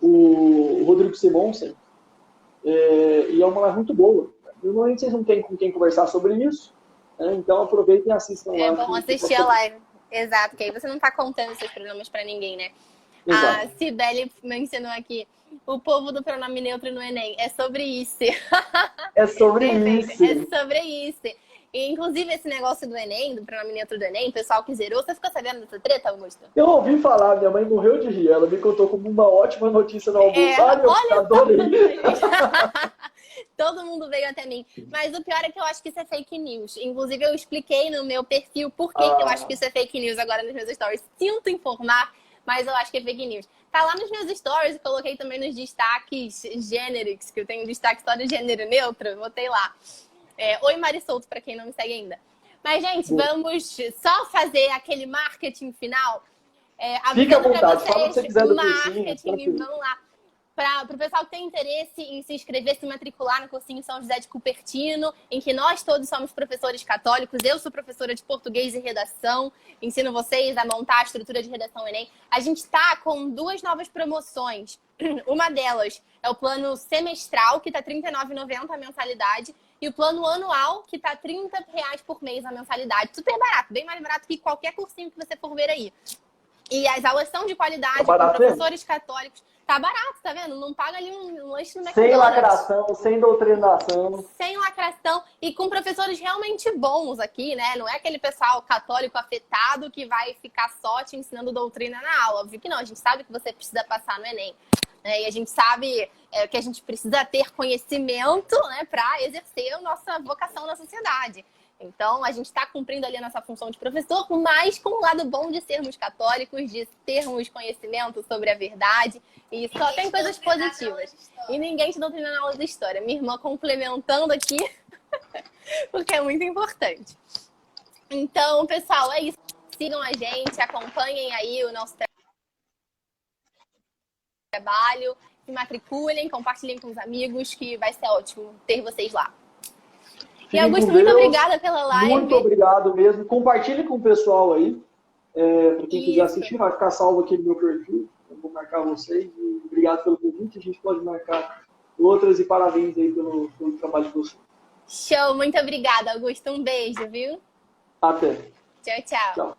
o Rodrigo Simonsen. E é uma live muito boa. Normalmente vocês não têm com quem conversar sobre isso. Né? Então, aproveitem e assistam lá. É bom assistir a live. Exato, que aí você não tá contando seus problemas pra ninguém, né? Exato. A Cibele mencionou aqui, o povo do pronome neutro no Enem. É sobre isso. É sobre isso. É sobre isso. E, inclusive, esse negócio do Enem, do pronome neutro do Enem, o pessoal que zerou, você ficou sabendo dessa treta, Augusto? Eu ouvi falar, minha mãe morreu de rir. Ela me contou como uma ótima notícia no almoço. Olha, adorei. Todo mundo veio até mim. Mas o pior é que eu acho que isso é fake news. Inclusive, eu expliquei no meu perfil por que que eu acho que isso é fake news agora nos meus stories. Sinto informar, mas eu acho que é fake news. Tá lá nos meus stories, eu coloquei também nos destaques generics, que eu tenho destaque só de gênero neutro, botei lá. Oi, Mari Souto, pra quem não me segue ainda. Mas, gente, vamos só fazer aquele marketing final. Fica à vontade, fala o que você quiser do cursinho. Marketing, vamos lá. Para o pessoal que tem interesse em se inscrever, se matricular no cursinho São José de Cupertino, em que nós todos somos professores católicos. Eu sou professora de português e redação, ensino vocês a montar a estrutura de redação Enem. A gente está com 2 novas promoções. Uma delas é o plano semestral, que está R$ 39,90 a mensalidade, e o plano anual, que está R$ 30 por mês a mensalidade. Super barato, bem mais barato que qualquer cursinho que você for ver aí. E as aulas são de qualidade, com professores católicos. Tá barato, tá vendo? Não paga ali um lanche no McDonald's. Sem lacração, sem doutrinação. Sem lacração e com professores realmente bons aqui, né? Não é aquele pessoal católico afetado que vai ficar só te ensinando doutrina na aula. Óbvio que não, a gente sabe que você precisa passar no Enem. E a gente sabe que a gente precisa ter conhecimento, né, para exercer a nossa vocação na sociedade. Então, a gente está cumprindo ali a nossa função de professor, mas com o lado bom de sermos católicos, de termos conhecimento sobre a verdade. E só tem coisas positivas. E ninguém te doutrina na aula de história. Minha irmã complementando aqui, porque é muito importante. Então, pessoal, é isso. Sigam a gente, acompanhem aí o nosso trabalho, se matriculem, compartilhem com os amigos, que vai ser ótimo ter vocês lá. E Augusto, muito obrigada pela live. Muito obrigado mesmo. Compartilhe com o pessoal aí. Para quem quiser assistir, vai ficar salvo aqui no meu perfil. Eu vou marcar vocês. E obrigado pelo convite. A gente pode marcar outras e parabéns aí pelo trabalho de vocês. Show, muito obrigada, Augusto. Um beijo, viu? Até. Tchau, tchau. Tchau.